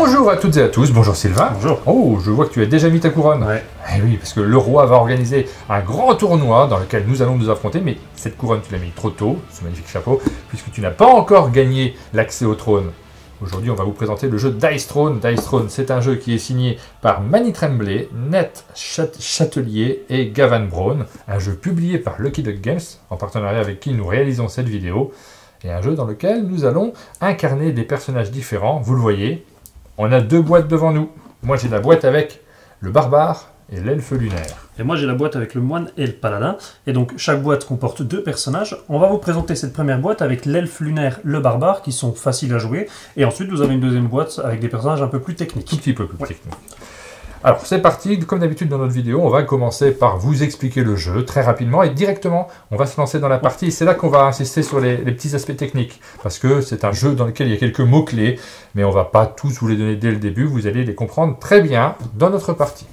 Bonjour à toutes et à tous, bonjour Sylvain. Bonjour. Oh, je vois que tu as déjà mis ta couronne. Ouais. Eh oui, parce que le roi va organiser un grand tournoi dans lequel nous allons nous affronter, mais cette couronne tu l'as mis trop tôt, ce magnifique chapeau, puisque tu n'as pas encore gagné l'accès au trône. Aujourd'hui, on va vous présenter le jeu Dice Throne. Dice Throne, c'est un jeu qui est signé par Mani Tremblay, Ned Chatelier et Gavan Brown, un jeu publié par Lucky Duck Games, en partenariat avec qui nous réalisons cette vidéo, et un jeu dans lequel nous allons incarner des personnages différents. Vous le voyez, on a deux boîtes devant nous. Moi, j'ai la boîte avec le barbare et l'elfe lunaire. Et moi j'ai la boîte avec le moine et le paladin. Et donc chaque boîte comporte deux personnages. On va vous présenter cette première boîte avec l'elfe lunaire, le barbare, qui sont faciles à jouer. Et ensuite vous avez une deuxième boîte avec des personnages un peu plus techniques. Tout petit peu plus technique. Alors c'est parti, comme d'habitude dans notre vidéo, on va commencer par vous expliquer le jeu très rapidement et directement on va se lancer dans la partie. C'est là qu'on va insister sur les petits aspects techniques, parce que c'est un jeu dans lequel il y a quelques mots-clés, mais on ne va pas tous vous les donner dès le début, vous allez les comprendre très bien dans notre partie.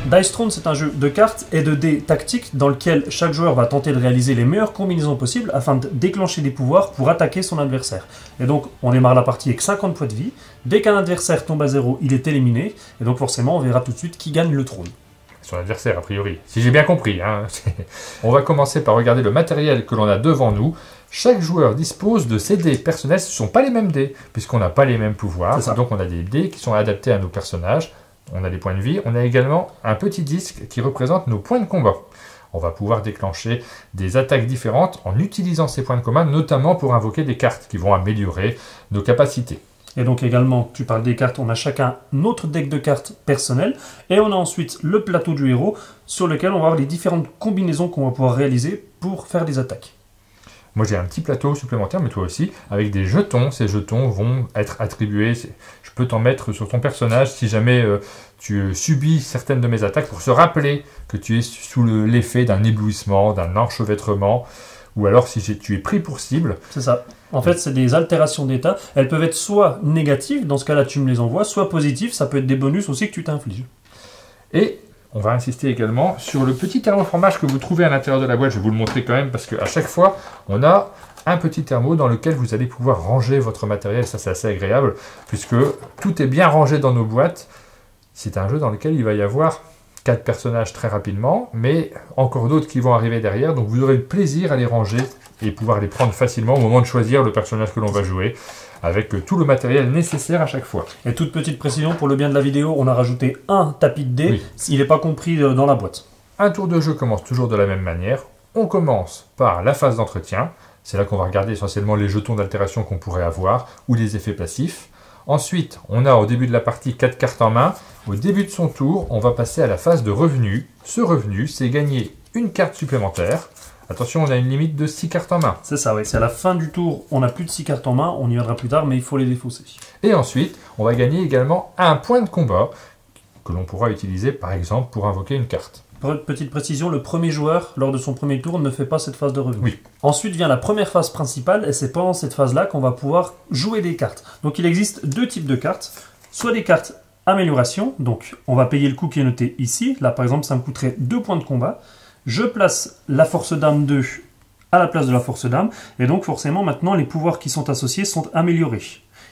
Dice Throne, c'est un jeu de cartes et de dés tactiques dans lequel chaque joueur va tenter de réaliser les meilleures combinaisons possibles afin de déclencher des pouvoirs pour attaquer son adversaire. Et donc, on démarre la partie avec 50 points de vie. Dès qu'un adversaire tombe à 0, il est éliminé. Et donc, forcément, on verra tout de suite qui gagne le trône. Son adversaire, a priori. Si j'ai bien compris. Hein. On va commencer par regarder le matériel que l'on a devant nous. Chaque joueur dispose de ses dés personnels. Ce ne sont pas les mêmes dés, puisqu'on n'a pas les mêmes pouvoirs. Donc, on a des dés qui sont adaptés à nos personnages. On a des points de vie, on a également un petit disque qui représente nos points de combat. On va pouvoir déclencher des attaques différentes en utilisant ces points de combat, notamment pour invoquer des cartes qui vont améliorer nos capacités. Et donc également, tu parles des cartes, on a chacun notre deck de cartes personnel, et on a ensuite le plateau du héros sur lequel on va avoir les différentes combinaisons qu'on va pouvoir réaliser pour faire des attaques. Moi j'ai un petit plateau supplémentaire, mais toi aussi, avec des jetons. Ces jetons vont être attribués, je peux t'en mettre sur ton personnage si jamais tu subis certaines de mes attaques, pour se rappeler que tu es sous l'effet d'un éblouissement, d'un enchevêtrement, ou alors si tu es pris pour cible. C'est ça. En fait, c'est des altérations d'état. Elles peuvent être soit négatives, dans ce cas-là tu me les envoies, soit positives, ça peut être des bonus aussi que tu t'infliges. Et on va insister également sur le petit thermoformage que vous trouvez à l'intérieur de la boîte. Je vais vous le montrer quand même, parce qu'à chaque fois, on a un petit thermo dans lequel vous allez pouvoir ranger votre matériel. Ça, c'est assez agréable, puisque tout est bien rangé dans nos boîtes. C'est un jeu dans lequel il va y avoir 4 personnages très rapidement, mais encore d'autres qui vont arriver derrière. Donc vous aurez le plaisir à les ranger et pouvoir les prendre facilement au moment de choisir le personnage que l'on va jouer, avec tout le matériel nécessaire à chaque fois. Et toute petite précision, pour le bien de la vidéo, on a rajouté un tapis de dés. Oui. Il n'est pas compris dans la boîte. Un tour de jeu commence toujours de la même manière. On commence par la phase d'entretien. C'est là qu'on va regarder essentiellement les jetons d'altération qu'on pourrait avoir, ou les effets passifs. Ensuite, on a au début de la partie 4 cartes en main. Au début de son tour, on va passer à la phase de revenu. Ce revenu, c'est gagner une carte supplémentaire. Attention, on a une limite de 6 cartes en main. C'est ça, oui. C'est à la fin du tour, on n'a plus de 6 cartes en main, on y viendra plus tard, mais il faut les défausser. Et ensuite, on va gagner également un point de combat que l'on pourra utiliser, par exemple, pour invoquer une carte. Petite précision, le premier joueur, lors de son premier tour, ne fait pas cette phase de revenu. Oui. Ensuite vient la première phase principale, et c'est pendant cette phase-là qu'on va pouvoir jouer des cartes. Donc il existe deux types de cartes. Soit des cartes amélioration, donc on va payer le coût qui est noté ici. Là, par exemple, ça me coûterait 2 points de combat. Je place la force d'âme 2 à la place de la force d'âme, et donc forcément maintenant les pouvoirs qui sont associés sont améliorés.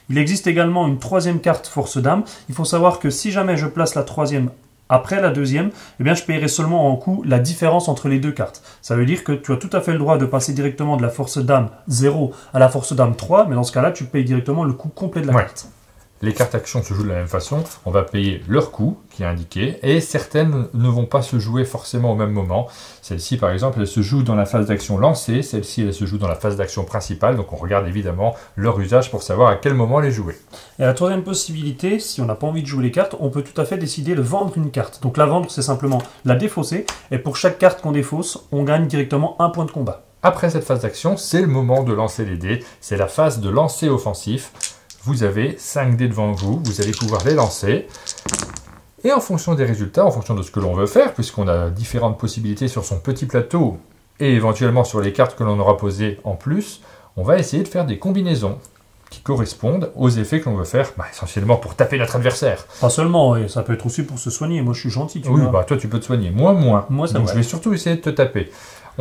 Il existe également une troisième carte force d'âme. Il faut savoir que si jamais je place la troisième après la deuxième, eh bien je paierai seulement en coût la différence entre les deux cartes. Ça veut dire que tu as tout à fait le droit de passer directement de la force d'âme 0 à la force d'âme 3, mais dans ce cas-là, tu payes directement le coût complet de la carte. Les cartes actions se jouent de la même façon, on va payer leur coût qui est indiqué, et certaines ne vont pas se jouer forcément au même moment. Celle-ci par exemple, elle se joue dans la phase d'action lancée, celle-ci elle se joue dans la phase d'action principale, donc on regarde évidemment leur usage pour savoir à quel moment les jouer. Et la troisième possibilité, si on n'a pas envie de jouer les cartes, on peut tout à fait décider de vendre une carte. Donc la vendre, c'est simplement la défausser, et pour chaque carte qu'on défausse, on gagne directement un point de combat. Après cette phase d'action, c'est le moment de lancer les dés, c'est la phase de lancer offensif. Vous avez 5 dés devant vous, vous allez pouvoir les lancer. Et en fonction des résultats, en fonction de ce que l'on veut faire, puisqu'on a différentes possibilités sur son petit plateau et éventuellement sur les cartes que l'on aura posées en plus, on va essayer de faire des combinaisons qui correspondent aux effets que l'on veut faire, essentiellement pour taper notre adversaire. Pas seulement, et ça peut être aussi pour se soigner. Moi, je suis gentil, tu vois. Oui, toi, tu peux te soigner. Moi, moins. Moi, ça Donc, je vais surtout essayer de te taper.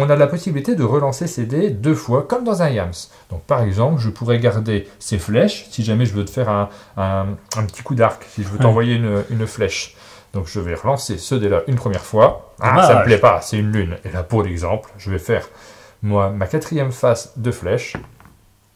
on a la possibilité de relancer ces dés 2 fois, comme dans un Yams. Donc par exemple, je pourrais garder ces flèches, si jamais je veux te faire un petit coup d'arc, si je veux t'envoyer une flèche. Donc je vais relancer ce dé-là une première fois. Ah, ça ne me plaît pas, c'est une lune. Et là, pour l'exemple, je vais faire moi ma 4e face de flèche.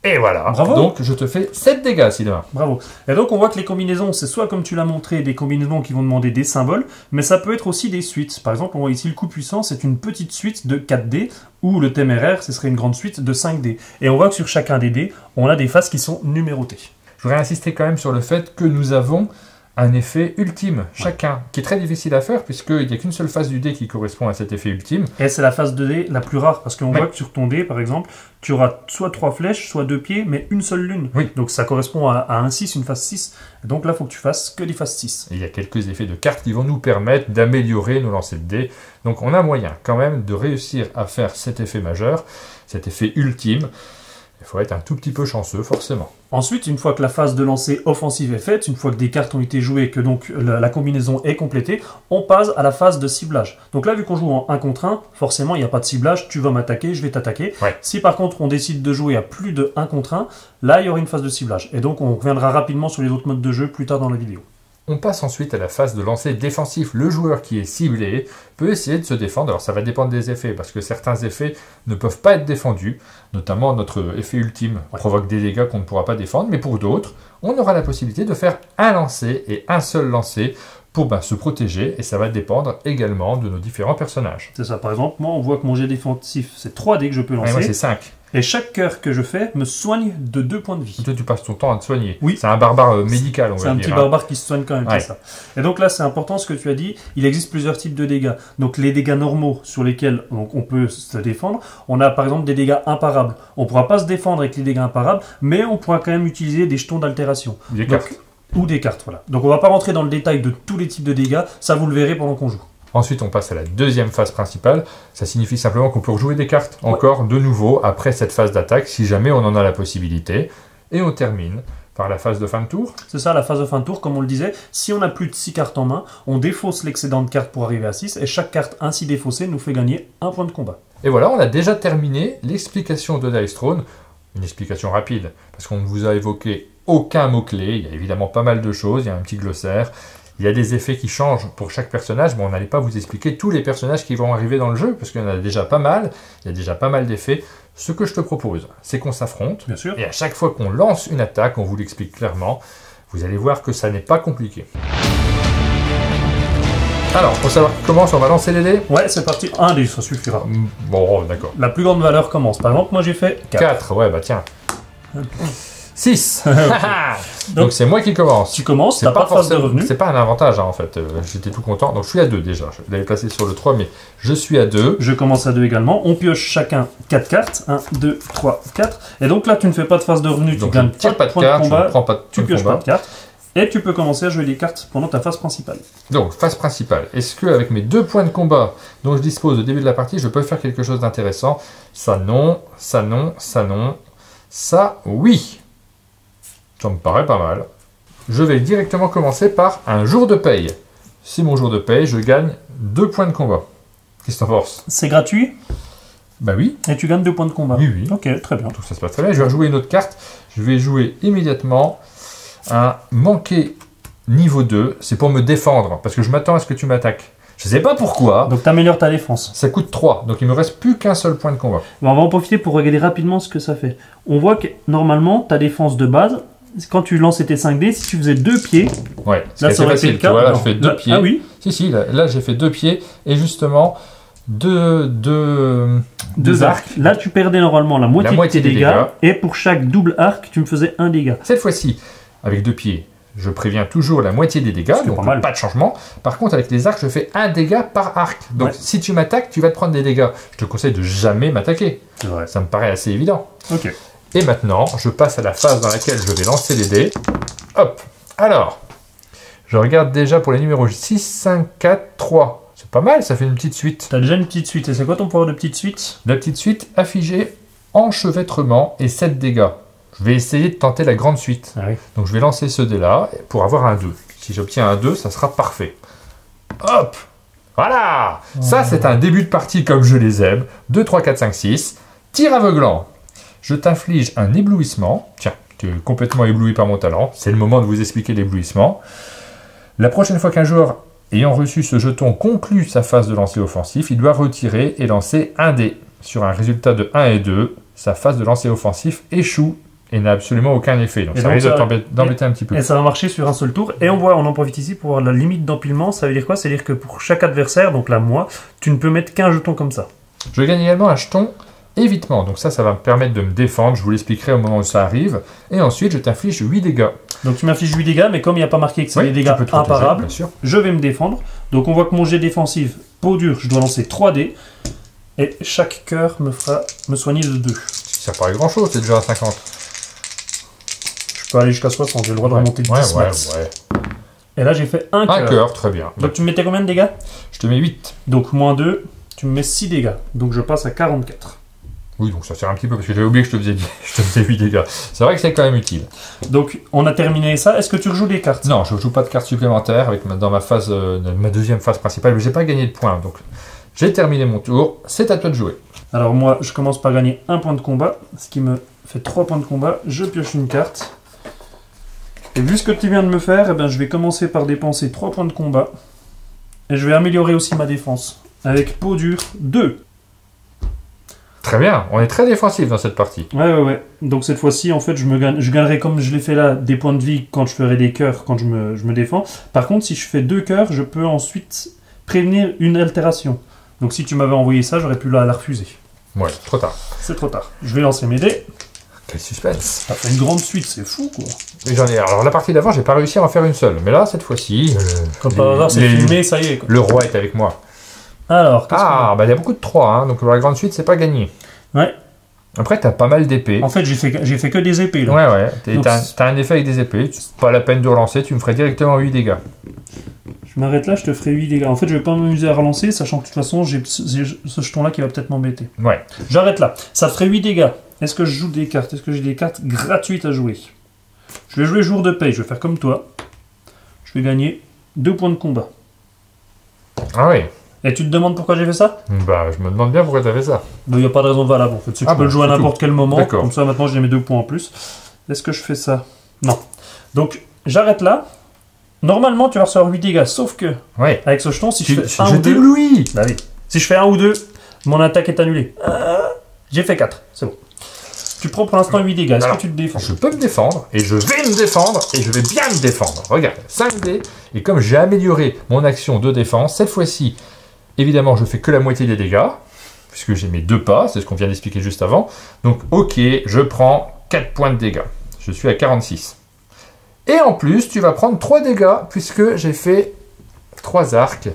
Et voilà. Bravo. Donc je te fais 7 dégâts, Sylvain. Bravo. Et donc on voit que les combinaisons, c'est soit comme tu l'as montré, des combinaisons qui vont demander des symboles, mais ça peut être aussi des suites. Par exemple, on voit ici le coup puissant, c'est une petite suite de 4 dés, ou le téméraire, ce serait une grande suite de 5 dés. Et on voit que sur chacun des dés, on a des faces qui sont numérotées. Je voudrais insister quand même sur le fait que nous avons un effet ultime, chacun, qui est très difficile à faire, puisqu'il n'y a qu'une seule face du dé qui correspond à cet effet ultime. Et c'est la face de dé la plus rare, parce qu'on voit que sur ton dé, par exemple, tu auras soit 3 flèches, soit 2 pieds, mais une seule lune. Oui. Donc ça correspond à un 6, une face 6. Et donc là, il faut que tu fasses que des faces 6. Et il y a quelques effets de cartes qui vont nous permettre d'améliorer nos lancers de dés. Donc on a moyen quand même de réussir à faire cet effet majeur, cet effet ultime. Il faut être un tout petit peu chanceux, forcément. Ensuite, une fois que la phase de lancer offensive est faite, une fois que des cartes ont été jouées et que donc la combinaison est complétée, on passe à la phase de ciblage. Donc là, vu qu'on joue en 1 contre 1, forcément, il n'y a pas de ciblage, tu vas m'attaquer, je vais t'attaquer. Ouais. Si par contre, on décide de jouer à plus de 1 contre 1, là, il y aura une phase de ciblage. Et donc, on reviendra rapidement sur les autres modes de jeu plus tard dans la vidéo. On passe ensuite à la phase de lancer défensif. Le joueur qui est ciblé peut essayer de se défendre. Alors ça va dépendre des effets, parce que certains effets ne peuvent pas être défendus, notamment notre effet ultime provoque des dégâts qu'on ne pourra pas défendre, mais pour d'autres, on aura la possibilité de faire un lancer et un seul lancer pour se protéger, et ça va dépendre également de nos différents personnages. C'est ça, par exemple, moi on voit que mon jet défensif, c'est 3 dés que je peux lancer. Et moi c'est 5. Et chaque cœur que je fais me soigne de 2 points de vie. Et toi tu passes ton temps à te soigner. Oui. C'est un barbare médical, on va dire. C'est un petit barbare qui se soigne quand même, c'est ça. Et donc là, c'est important ce que tu as dit, il existe plusieurs types de dégâts. Donc les dégâts normaux sur lesquels on peut se défendre, on a par exemple des dégâts imparables. On ne pourra pas se défendre avec les dégâts imparables, mais on pourra quand même utiliser des jetons d'altération. Des cartes. Ou des cartes, voilà. Donc on va pas rentrer dans le détail de tous les types de dégâts, ça vous le verrez pendant qu'on joue. Ensuite, on passe à la deuxième phase principale. Ça signifie simplement qu'on peut rejouer des cartes encore de nouveau après cette phase d'attaque, si jamais on en a la possibilité. Et on termine par la phase de fin de tour. C'est ça, la phase de fin de tour, comme on le disait. Si on a plus de 6 cartes en main, on défausse l'excédent de cartes pour arriver à 6, et chaque carte ainsi défaussée nous fait gagner 1 point de combat. Et voilà, on a déjà terminé l'explication de Dice Throne. Une explication rapide, parce qu'on ne vous a évoqué aucun mot-clé. Il y a évidemment pas mal de choses, il y a un petit glossaire. Il y a des effets qui changent pour chaque personnage, mais on n'allait pas vous expliquer tous les personnages qui vont arriver dans le jeu, parce qu'il y en a déjà pas mal, il y a déjà pas mal d'effets. Ce que je te propose, c'est qu'on s'affronte, Bien sûr. Et à chaque fois qu'on lance une attaque, on vous l'explique clairement, vous allez voir que ça n'est pas compliqué. Alors, pour savoir qui commence, on va lancer les dés. Ouais, c'est parti. 1 dé, ça suffira. Bon, d'accord. La plus grande valeur commence. Par exemple, moi j'ai fait 4. 4, ouais, bah tiens. 6. Donc, Donc c'est moi qui commence. tu commences, t'as pas de phase de revenu. C'est pas un avantage en fait, j'étais tout content. Donc je suis à 2 déjà, je l'avais placé sur le 3, mais je suis à 2. Je commence à 2 également. On pioche chacun 4 cartes. 1, 2, 3, 4. Et donc là, tu ne fais pas de phase de revenu, tu Donc gagnes je tire pas de points cartes, de je combat, ne prends pas de tu points de pioches combat. pas de cartes. Et tu peux commencer à jouer des cartes pendant ta phase principale. Donc phase principale, est-ce que avec mes 2 points de combat dont je dispose au début de la partie, je peux faire quelque chose d'intéressant? Ça non, ça non, ça non, ça oui. Ça me paraît pas mal. Je vais directement commencer par un jour de paye. C'est mon jour de paye, je gagne 2 points de combat. Qu'est-ce que t'en penses? C'est gratuit Bah oui. et tu gagnes 2 points de combat. Oui, oui. Ok, très bien. Donc ça se passe très bien. Je vais rejouer une autre carte. Je vais jouer immédiatement un manqué niveau 2. C'est pour me défendre, parce que je m'attends à ce que tu m'attaques. Je sais pas pourquoi. Donc tu améliores ta défense. Ça coûte 3, donc il me reste plus qu'un seul point de combat. Bon, on va en profiter pour regarder rapidement ce que ça fait. On voit que normalement, ta défense de base, quand tu lançais tes 5 dés, si tu faisais 2 pieds, Ouais, là ça aurait été facile. le cas. Tu vois, là, Non. je fais 2 Là- pieds. Ah oui, Si, là j'ai fait 2 pieds, et justement, deux arcs. Là, tu perdais normalement la moitié, moitié de tes des dégâts, dégâts. et pour chaque double arc, tu me faisais 1 dégât. Cette fois-ci, avec 2 pieds, je préviens toujours la moitié des dégâts, C'est donc pas mal. pas de changement. Par contre, avec les arcs, je fais 1 dégât par arc. Donc Ouais. si tu m'attaques, tu vas te prendre des dégâts. Je te conseille de jamais m'attaquer. C'est vrai. Ça me paraît assez évident. Ok. Et maintenant, je passe à la phase dans laquelle je vais lancer les dés. Hop. Alors, je regarde déjà pour les numéros 6, 5, 4, 3. C'est pas mal, ça fait une petite suite. T'as déjà une petite suite. Et c'est quoi ton pouvoir de petite suite? La petite suite affigée, enchevêtrement et 7 dégâts. Je vais essayer de tenter la grande suite. Ah oui. Donc je vais lancer ce dé-là pour avoir un 2. Si j'obtiens un 2, ça sera parfait. Hop. Voilà. Ça, c'est un début de partie comme je les aime. 2, 3, 4, 5, 6. Tir aveuglant. Je t'inflige un éblouissement. Tiens, tu es complètement ébloui par mon talent. C'est le moment de vous expliquer l'éblouissement. La prochaine fois qu'un joueur ayant reçu ce jeton conclut sa phase de lancer offensif, il doit retirer et lancer un dé. Sur un résultat de 1 et 2, sa phase de lancer offensif échoue et n'a absolument aucun effet. Donc ça risque d'embêter un petit peu. Et ça va marcher sur un seul tour. Et on en profite ici pour voir la limite d'empilement. Ça veut dire quoi? Ça veut dire que pour chaque adversaire, donc là moi, tu ne peux mettre qu'un jeton comme ça. Je gagne également un jeton évitement. Donc ça va me permettre de me défendre. Je vous l'expliquerai au moment où ça arrive. Et ensuite, je t'inflige 8 dégâts. Donc tu m'infliges 8 dégâts, mais comme il n'y a pas marqué que c'est des dégâts imparables, je vais me défendre. Donc on voit que mon jet défensif, peau dure, je dois lancer 3 dés. Et chaque cœur me soigner de 2. Ça paraît grand chose, c'est déjà à 50. Je peux aller jusqu'à 60, j'ai le droit de remonter de 10 max. Et là j'ai fait un cœur. Un cœur, très bien. Donc tu me mettais combien de dégâts? Je te mets 8. Donc moins 2, tu me mets 6 dégâts. Donc je passe à 44. Oui, donc ça sert un petit peu, parce que j'avais oublié que je te faisais 8 dégâts. C'est vrai que c'est quand même utile. Donc on a terminé ça. Est-ce que tu rejoues des cartes? Non, je ne joue pas de cartes supplémentaires dans ma deuxième phase principale, mais j'ai pas gagné de points. Donc j'ai terminé mon tour, c'est à toi de jouer. Alors moi, je commence par gagner un point de combat, ce qui me fait 3 points de combat. Je pioche une carte. Et vu ce que tu viens de me faire, eh ben, je vais commencer par dépenser 3 points de combat. Et je vais améliorer aussi ma défense. Avec peau dure 2. Très bien, on est très défensif dans cette partie. Ouais. Donc cette fois-ci, en fait, je gagnerai comme je l'ai fait là, des points de vie quand je ferai des cœurs, quand je me défends. Par contre, si je fais 2 cœurs, je peux ensuite prévenir une altération. Donc si tu m'avais envoyé ça, j'aurais pu la refuser. Ouais, trop tard. C'est trop tard. Je vais lancer mes dés. Quel suspense. Ça fait une grande suite, c'est fou quoi. Et alors la partie d'avant, j'ai pas réussi à en faire une seule. Mais là, cette fois-ci... Comme par hasard, c'est filmé, ça y est quoi. Le roi est avec moi. Alors, il y a beaucoup de 3, hein, donc la grande suite, c'est pas gagné. Ouais. Après, t'as pas mal d'épées. En fait, j'ai fait que des épées là. Ouais. T'as un effet avec des épées. Pas la peine de relancer, tu me ferais directement 8 dégâts. Je m'arrête là, je te ferai 8 dégâts. En fait, je vais pas m'amuser à relancer, sachant que de toute façon, j'ai ce jeton-là qui va peut-être m'embêter. Ouais. J'arrête là. Ça te ferait 8 dégâts. Est-ce que je joue des cartes? Est-ce que j'ai des cartes gratuites à jouer? Je vais jouer jour de paye. Je vais faire comme toi. Je vais gagner 2 points de combat. Ah oui. Et tu te demandes pourquoi j'ai fait ça? Bah, je me demande bien pourquoi t'as fait ça. Il n'y a pas de raison valable en fait. Tu peux le jouer à n'importe quel moment. D'accord. Comme ça, maintenant, j'ai mes 2 points en plus. Est-ce que je fais ça? Non. Donc, j'arrête là. Normalement, tu vas recevoir 8 dégâts, sauf que, avec ce jeton, si je fais 1 ou 2... t'éblouis. Bah oui. Si je fais 1 ou 2, mon attaque est annulée. J'ai fait 4, c'est bon. Tu prends pour l'instant 8 dégâts, est-ce que tu te défends? Je peux me défendre, et je vais me défendre, et je vais bien me défendre. Regarde, 5 dés, et comme j'ai amélioré mon action de défense, cette fois-ci, évidemment, je fais que la moitié des dégâts, puisque j'ai mes 2 pas, c'est ce qu'on vient d'expliquer juste avant. Donc, ok, je prends 4 points de dégâts. Je suis à 46. Et en plus, tu vas prendre 3 dégâts, puisque j'ai fait 3 arcs.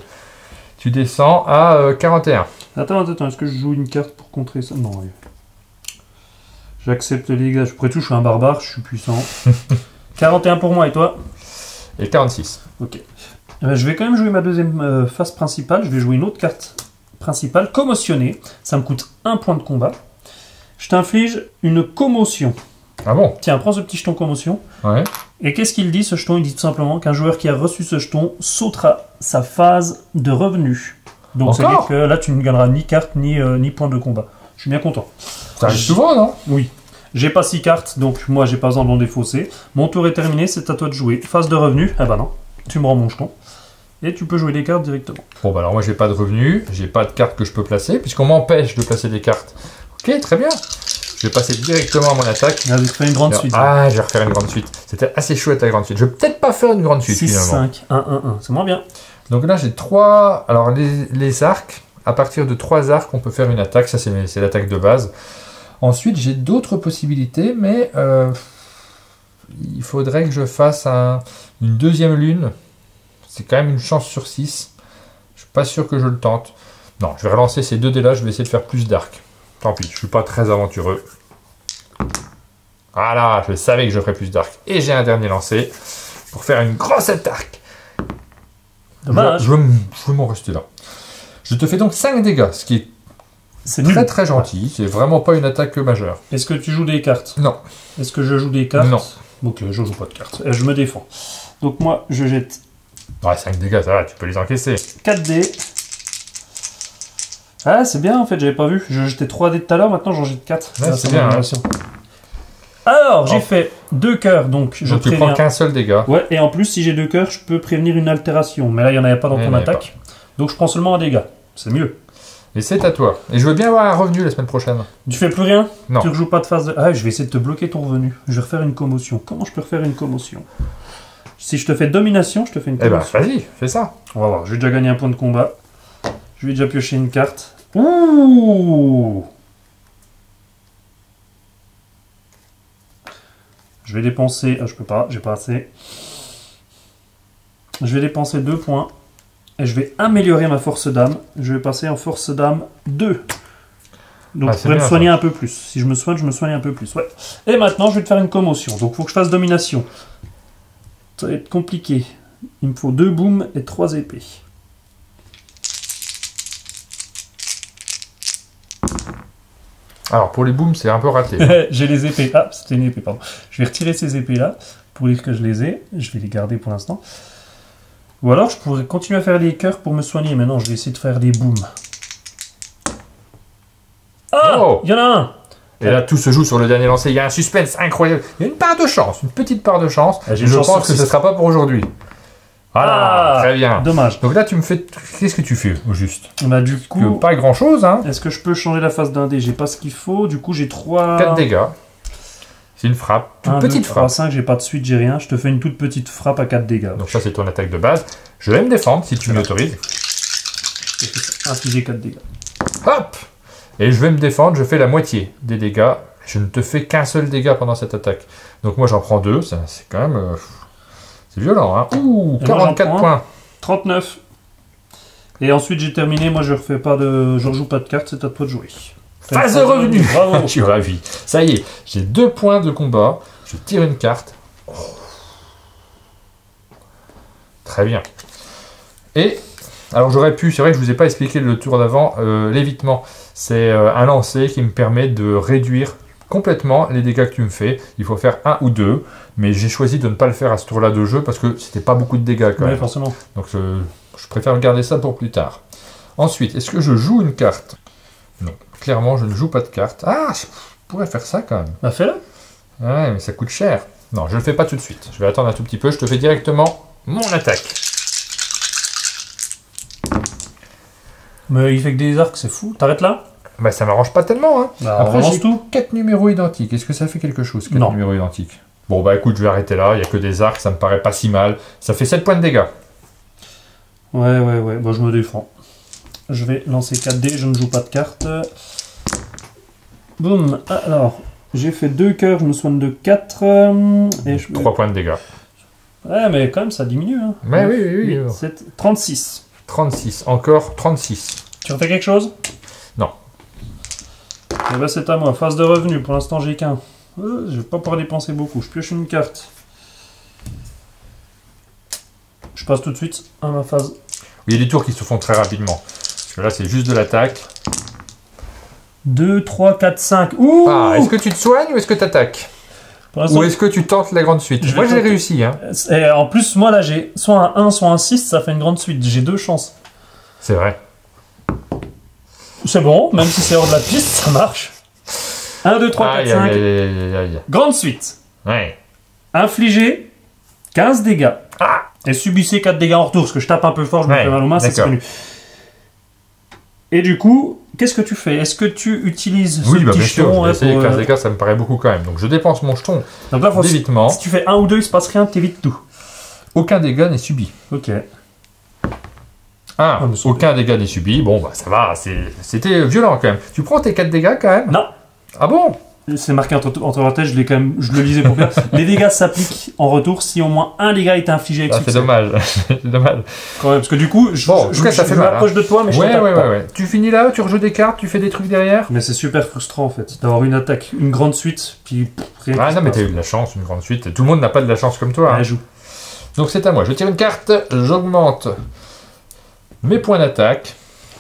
Tu descends à 41. Attends, est-ce que je joue une carte pour contrer ça? Non, oui. J'accepte les dégâts. Après tout, je suis un barbare, je suis puissant. 41 pour moi, et toi? Et 46. Ok. Je vais quand même jouer ma deuxième phase principale. Je vais jouer une autre carte principale, commotionner. Ça me coûte 1 point de combat. Je t'inflige une commotion. Ah bon? Tiens, prends ce petit jeton commotion. Ouais. Et qu'est-ce qu'il dit, ce jeton? Il dit tout simplement qu'un joueur qui a reçu ce jeton sautera sa phase de revenu. Donc ça veut dire que là, tu ne gagneras ni carte, ni point de combat. Je suis bien content. Ça arrive souvent, non? Oui. J'ai pas 6 cartes, donc moi, j'ai pas besoin d'en défausser. Mon tour est terminé, c'est à toi de jouer. Phase de revenu, eh ben non. Tu me rends mon jeton. Et tu peux jouer des cartes directement. Bon, bah alors moi, j'ai pas de revenu, j'ai pas de cartes que je peux placer, puisqu'on m'empêche de placer des cartes. Ok, très bien. Je vais passer directement à mon attaque. Là, je vais faire une grande suite. Ah, je vais refaire une grande suite. C'était assez chouette la grande suite. Je vais peut-être pas faire une grande suite 6, finalement. 5, 1, 1, 1. C'est moins bien. Donc là, j'ai 3... Alors, les arcs, à partir de 3 arcs, on peut faire une attaque. Ça, c'est l'attaque de base. Ensuite, j'ai d'autres possibilités, mais il faudrait que je fasse une deuxième lune. C'est quand même une chance sur 6. Je suis pas sûr que je le tente. Non, je vais relancer ces 2 dés-là. Je vais essayer de faire plus d'arcs. Tant pis, je suis pas très aventureux. Voilà, je savais que je ferais plus d'arc. Et j'ai un dernier lancé pour faire une grosse attaque. Dommage. Je veux m'en rester là. Je te fais donc 5 dégâts, ce qui est très très gentil. C'est vraiment pas une attaque majeure. Est-ce que tu joues des cartes? Non. Est-ce que je joue des cartes? Non. Ok, je joue pas de cartes. Je me défends. Donc moi, je jette... Ouais, 5 dégâts, ça va, tu peux les encaisser. 4 dés. Ah, c'est bien en fait, j'avais pas vu. J'étais 3 dés tout à l'heure, maintenant j'en jette 4. Ouais, c'est bien. Hein. Alors, j'ai fait 2 cœurs, donc je Donc tu prends qu'un seul dégât. Ouais, et en plus, si j'ai 2 cœurs, je peux prévenir une altération. Mais là, il n'y en avait pas dans ton attaque. Donc je prends seulement un dégât. C'est mieux. Et c'est à toi. Et je veux bien avoir un revenu la semaine prochaine. Tu fais plus rien? Non. Tu rejoues pas de phase de... Ah, je vais essayer de te bloquer ton revenu. Je vais refaire une commotion. Comment je peux refaire une commotion? Si je te fais domination, je te fais une commotion. Eh ben, vas-y, fais ça. On va voir. J'ai déjà gagné un point de combat. Je vais déjà piocher une carte. Ouh! Je vais dépenser... Ah, je peux pas. J'ai pas assez. Je vais dépenser 2 points. Et je vais améliorer ma force d'âme. Je vais passer en force d'âme 2. Donc je pourrais me soigner un peu plus. Si je me soigne un peu plus. Ouais. Et maintenant, je vais te faire une commotion. Donc il faut que je fasse domination. Ça va être compliqué. Il me faut 2 booms et 3 épées. Alors pour les booms, c'est un peu raté. J'ai les épées. Ah, c'était une épée, pardon. Je vais retirer ces épées-là pour dire que je les ai. Je vais les garder pour l'instant. Ou alors, je pourrais continuer à faire des cœurs pour me soigner. Maintenant, je vais essayer de faire des booms. Ah, il y en a un. Et là, tout se joue sur le dernier lancer. Il y a un suspense incroyable. Il y a une part de chance, une petite part de chance. Ah, je pense que ce ne sera pas pour aujourd'hui. Voilà, très bien. Dommage. Donc là, tu me fais... Qu'est-ce que tu fais, au juste? Bah, du coup... Pas grand-chose, hein. Est-ce que je peux changer la face d'un dé? J'ai pas ce qu'il faut. Du coup, j'ai 3... 4 dégâts. C'est une frappe. Toute petite frappe. 5, j'ai pas de suite, j'ai rien. Je te fais une toute petite frappe à 4 dégâts. Donc ça, c'est ton attaque de base. Je vais me défendre, si tu m'autorises. Infliger 4 dégâts. Hop! Et je vais me défendre, je fais la moitié des dégâts. Je ne te fais qu'un seul dégât pendant cette attaque. Donc moi, j'en prends 2. C'est quand même... c'est violent, hein. Ouh, 44 points. 39. Et ensuite, j'ai terminé. Moi, je rejoue pas de cartes. C'est à toi de jouer. Phase de revenu. Bravo. Je suis ravi. Ça y est, j'ai 2 points de combat. Je tire une carte. Oh. Très bien. Et, alors j'aurais pu, c'est vrai que je ne vous ai pas expliqué le tour d'avant, l'évitement. C'est un lancer qui me permet de réduire complètement les dégâts que tu me fais. Il faut faire 1 ou 2, mais j'ai choisi de ne pas le faire à ce tour-là de jeu parce que c'était pas beaucoup de dégâts quand même. Forcément. Donc je préfère garder ça pour plus tard. Ensuite, est-ce que je joue une carte? Non, clairement je ne joue pas de carte. Ah, je pourrais faire ça quand même. Bah fais-le. Ouais, mais ça coûte cher. Non, je ne le fais pas tout de suite. Je vais attendre un tout petit peu, je te fais directement mon attaque. Mais il fait que des arcs, c'est fou. T'arrêtes là? Bah ça m'arrange pas tellement, hein. Bah, après j'ai tout. 4 numéros identiques. Est-ce que ça fait quelque chose, 4 Non. numéros identiques? Bon bah écoute, je vais arrêter là. Il n'y a que des arcs, ça me paraît pas si mal. Ça fait 7 points de dégâts. Ouais. Bon, je me défends. Je vais lancer 4 dés, je ne joue pas de cartes. Boum. Alors, j'ai fait 2 cœurs, je me soigne de 4. Et 3 points de dégâts. Ouais, mais quand même, ça diminue. Hein. Mais oui. 8, 7, 36. 36, encore 36. Tu refais quelque chose? Non. Eh ben, c'est à moi. Phase de revenu, pour l'instant, j'ai qu'un. Je vais pas pouvoir dépenser beaucoup. Je pioche une carte. Je passe tout de suite à ma phase. Il y a des tours qui se font très rapidement. Parce que là, c'est juste de l'attaque. 2, 3, 4, 5. Ouh! Ah, est-ce que tu te soignes ou est-ce que tu attaques? Ou est-ce que tu tentes la grande suite? Moi, j'ai réussi. Hein. Et en plus, moi, là, j'ai soit un 1, soit un 6, ça fait une grande suite. J'ai 2 chances. C'est vrai. C'est bon, même si c'est hors de la piste, ça marche. 1, 2, 3, 4, 5. Aïe. Grande suite. Ouais. Infliger 15 dégâts. Ah! Et subissez 4 dégâts en retour, parce que je tape un peu fort, je me fais mal aux mains, c'est connu. Et du coup, qu'est-ce que tu fais? Est-ce que tu utilises ce petit jeton? Oui, bien sûr, 15 dégâts, ça me paraît beaucoup quand même. Donc je dépense mon jeton d'évitement. Si tu fais 1 ou 2, il se passe rien, t'évites tout. Aucun dégât n'est subi. Ok. Ah, aucun dégât n'est subi. Bon, bah ça va, c'était violent quand même. Tu prends tes 4 dégâts quand même? Non. Ah bon? C'est marqué entre parenthèses, je le lisais pour bien. Les dégâts s'appliquent en retour si au moins un dégât est infligé avec succès. C'est dommage, c'est dommage. Quand même, parce que du coup, je m'approche de toi, mais je t'attaque pas. Ouais. Tu finis là, tu rejoues des cartes, tu fais des trucs derrière. Mais c'est super frustrant en fait, d'avoir une attaque, une grande suite, puis rien. Ah non, mais t'as eu de la chance, une grande suite. Tout le monde n'a pas de la chance comme toi. Ouais, joue. Donc c'est à moi. Je tire une carte, j'augmente mes points d'attaque.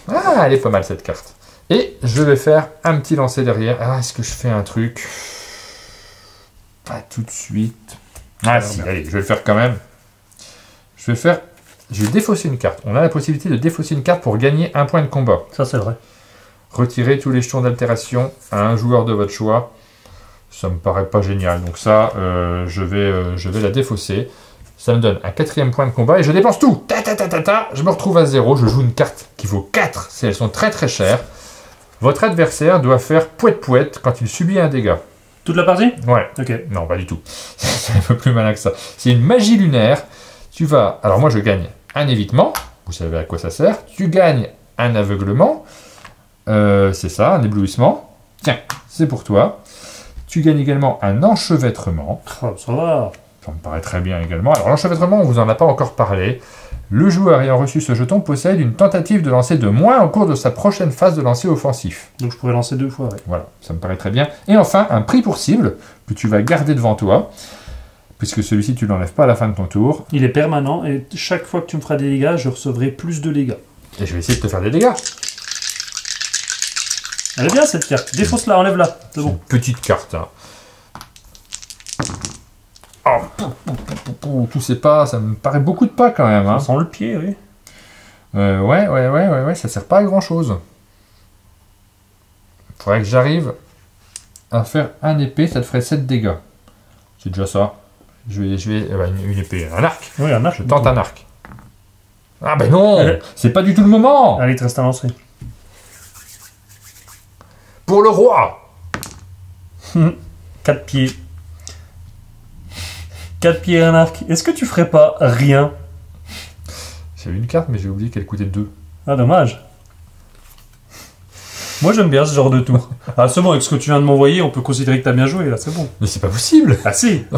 Ah, elle est pas mal cette carte. Et je vais faire un petit lancer derrière. Ah, est-ce que je fais un truc? Pas tout de suite. Ah si, allez, je vais le faire quand même. Je vais défausser une carte. On a la possibilité de défausser une carte pour gagner un point de combat. Ça, c'est vrai. Retirez tous les jetons d'altération à un joueur de votre choix. Ça me paraît pas génial. Donc ça, je vais la défausser. Ça me donne un 4e point de combat et je dépense tout. Je me retrouve à 0. Je joue une carte qui vaut 4. Elles sont très très chères. Votre adversaire doit faire pouet-pouet quand il subit un dégât. Toute la partie? Ouais. Ok. Non, pas du tout. C'est un peu plus malin que ça. C'est une magie lunaire. Tu vas... Alors moi, je gagne un évitement. Vous savez à quoi ça sert. Tu gagnes un aveuglement. C'est ça, un éblouissement. Tiens, c'est pour toi. Tu gagnes également un enchevêtrement. Oh, ça va. Ça me paraît très bien également. Alors l'enchevêtrement, on vous en a pas encore parlé. Le joueur ayant reçu ce jeton possède une tentative de lancer de moins au cours de sa prochaine phase de lancer offensif. Donc je pourrais lancer 2 fois, ouais. Voilà, ça me paraît très bien. Et enfin, un prix pour cible que tu vas garder devant toi, puisque celui-ci, tu ne l'enlèves pas à la fin de ton tour. Il est permanent et chaque fois que tu me feras des dégâts, je recevrai plus de dégâts. Et je vais essayer de te faire des dégâts. Elle est bien cette carte. Défonce-la, enlève-la. C'est bon. Petite carte. Hein. Oh, tous ces pas, ça me paraît beaucoup de pas quand même. Hein. Sans le pied, oui. Ouais, ça sert pas à grand chose. Faudrait que j'arrive à faire un épée, ça te ferait 7 dégâts. C'est déjà ça. Je vais une épée, un arc. Oui, un arc. Je tente un arc. Ah ben non, c'est pas du tout le moment. Allez, il te reste un lancer. Pour le roi. 4 pieds. 4 pieds et un arc. Est-ce que tu ferais pas rien? J'avais une carte, mais j'ai oublié qu'elle coûtait 2. Ah, dommage. Moi, j'aime bien ce genre de tour. Ah, c'est bon, avec ce que tu viens de m'envoyer, on peut considérer que t'as bien joué, là, c'est bon. Mais c'est pas possible. Ah, si. Oh.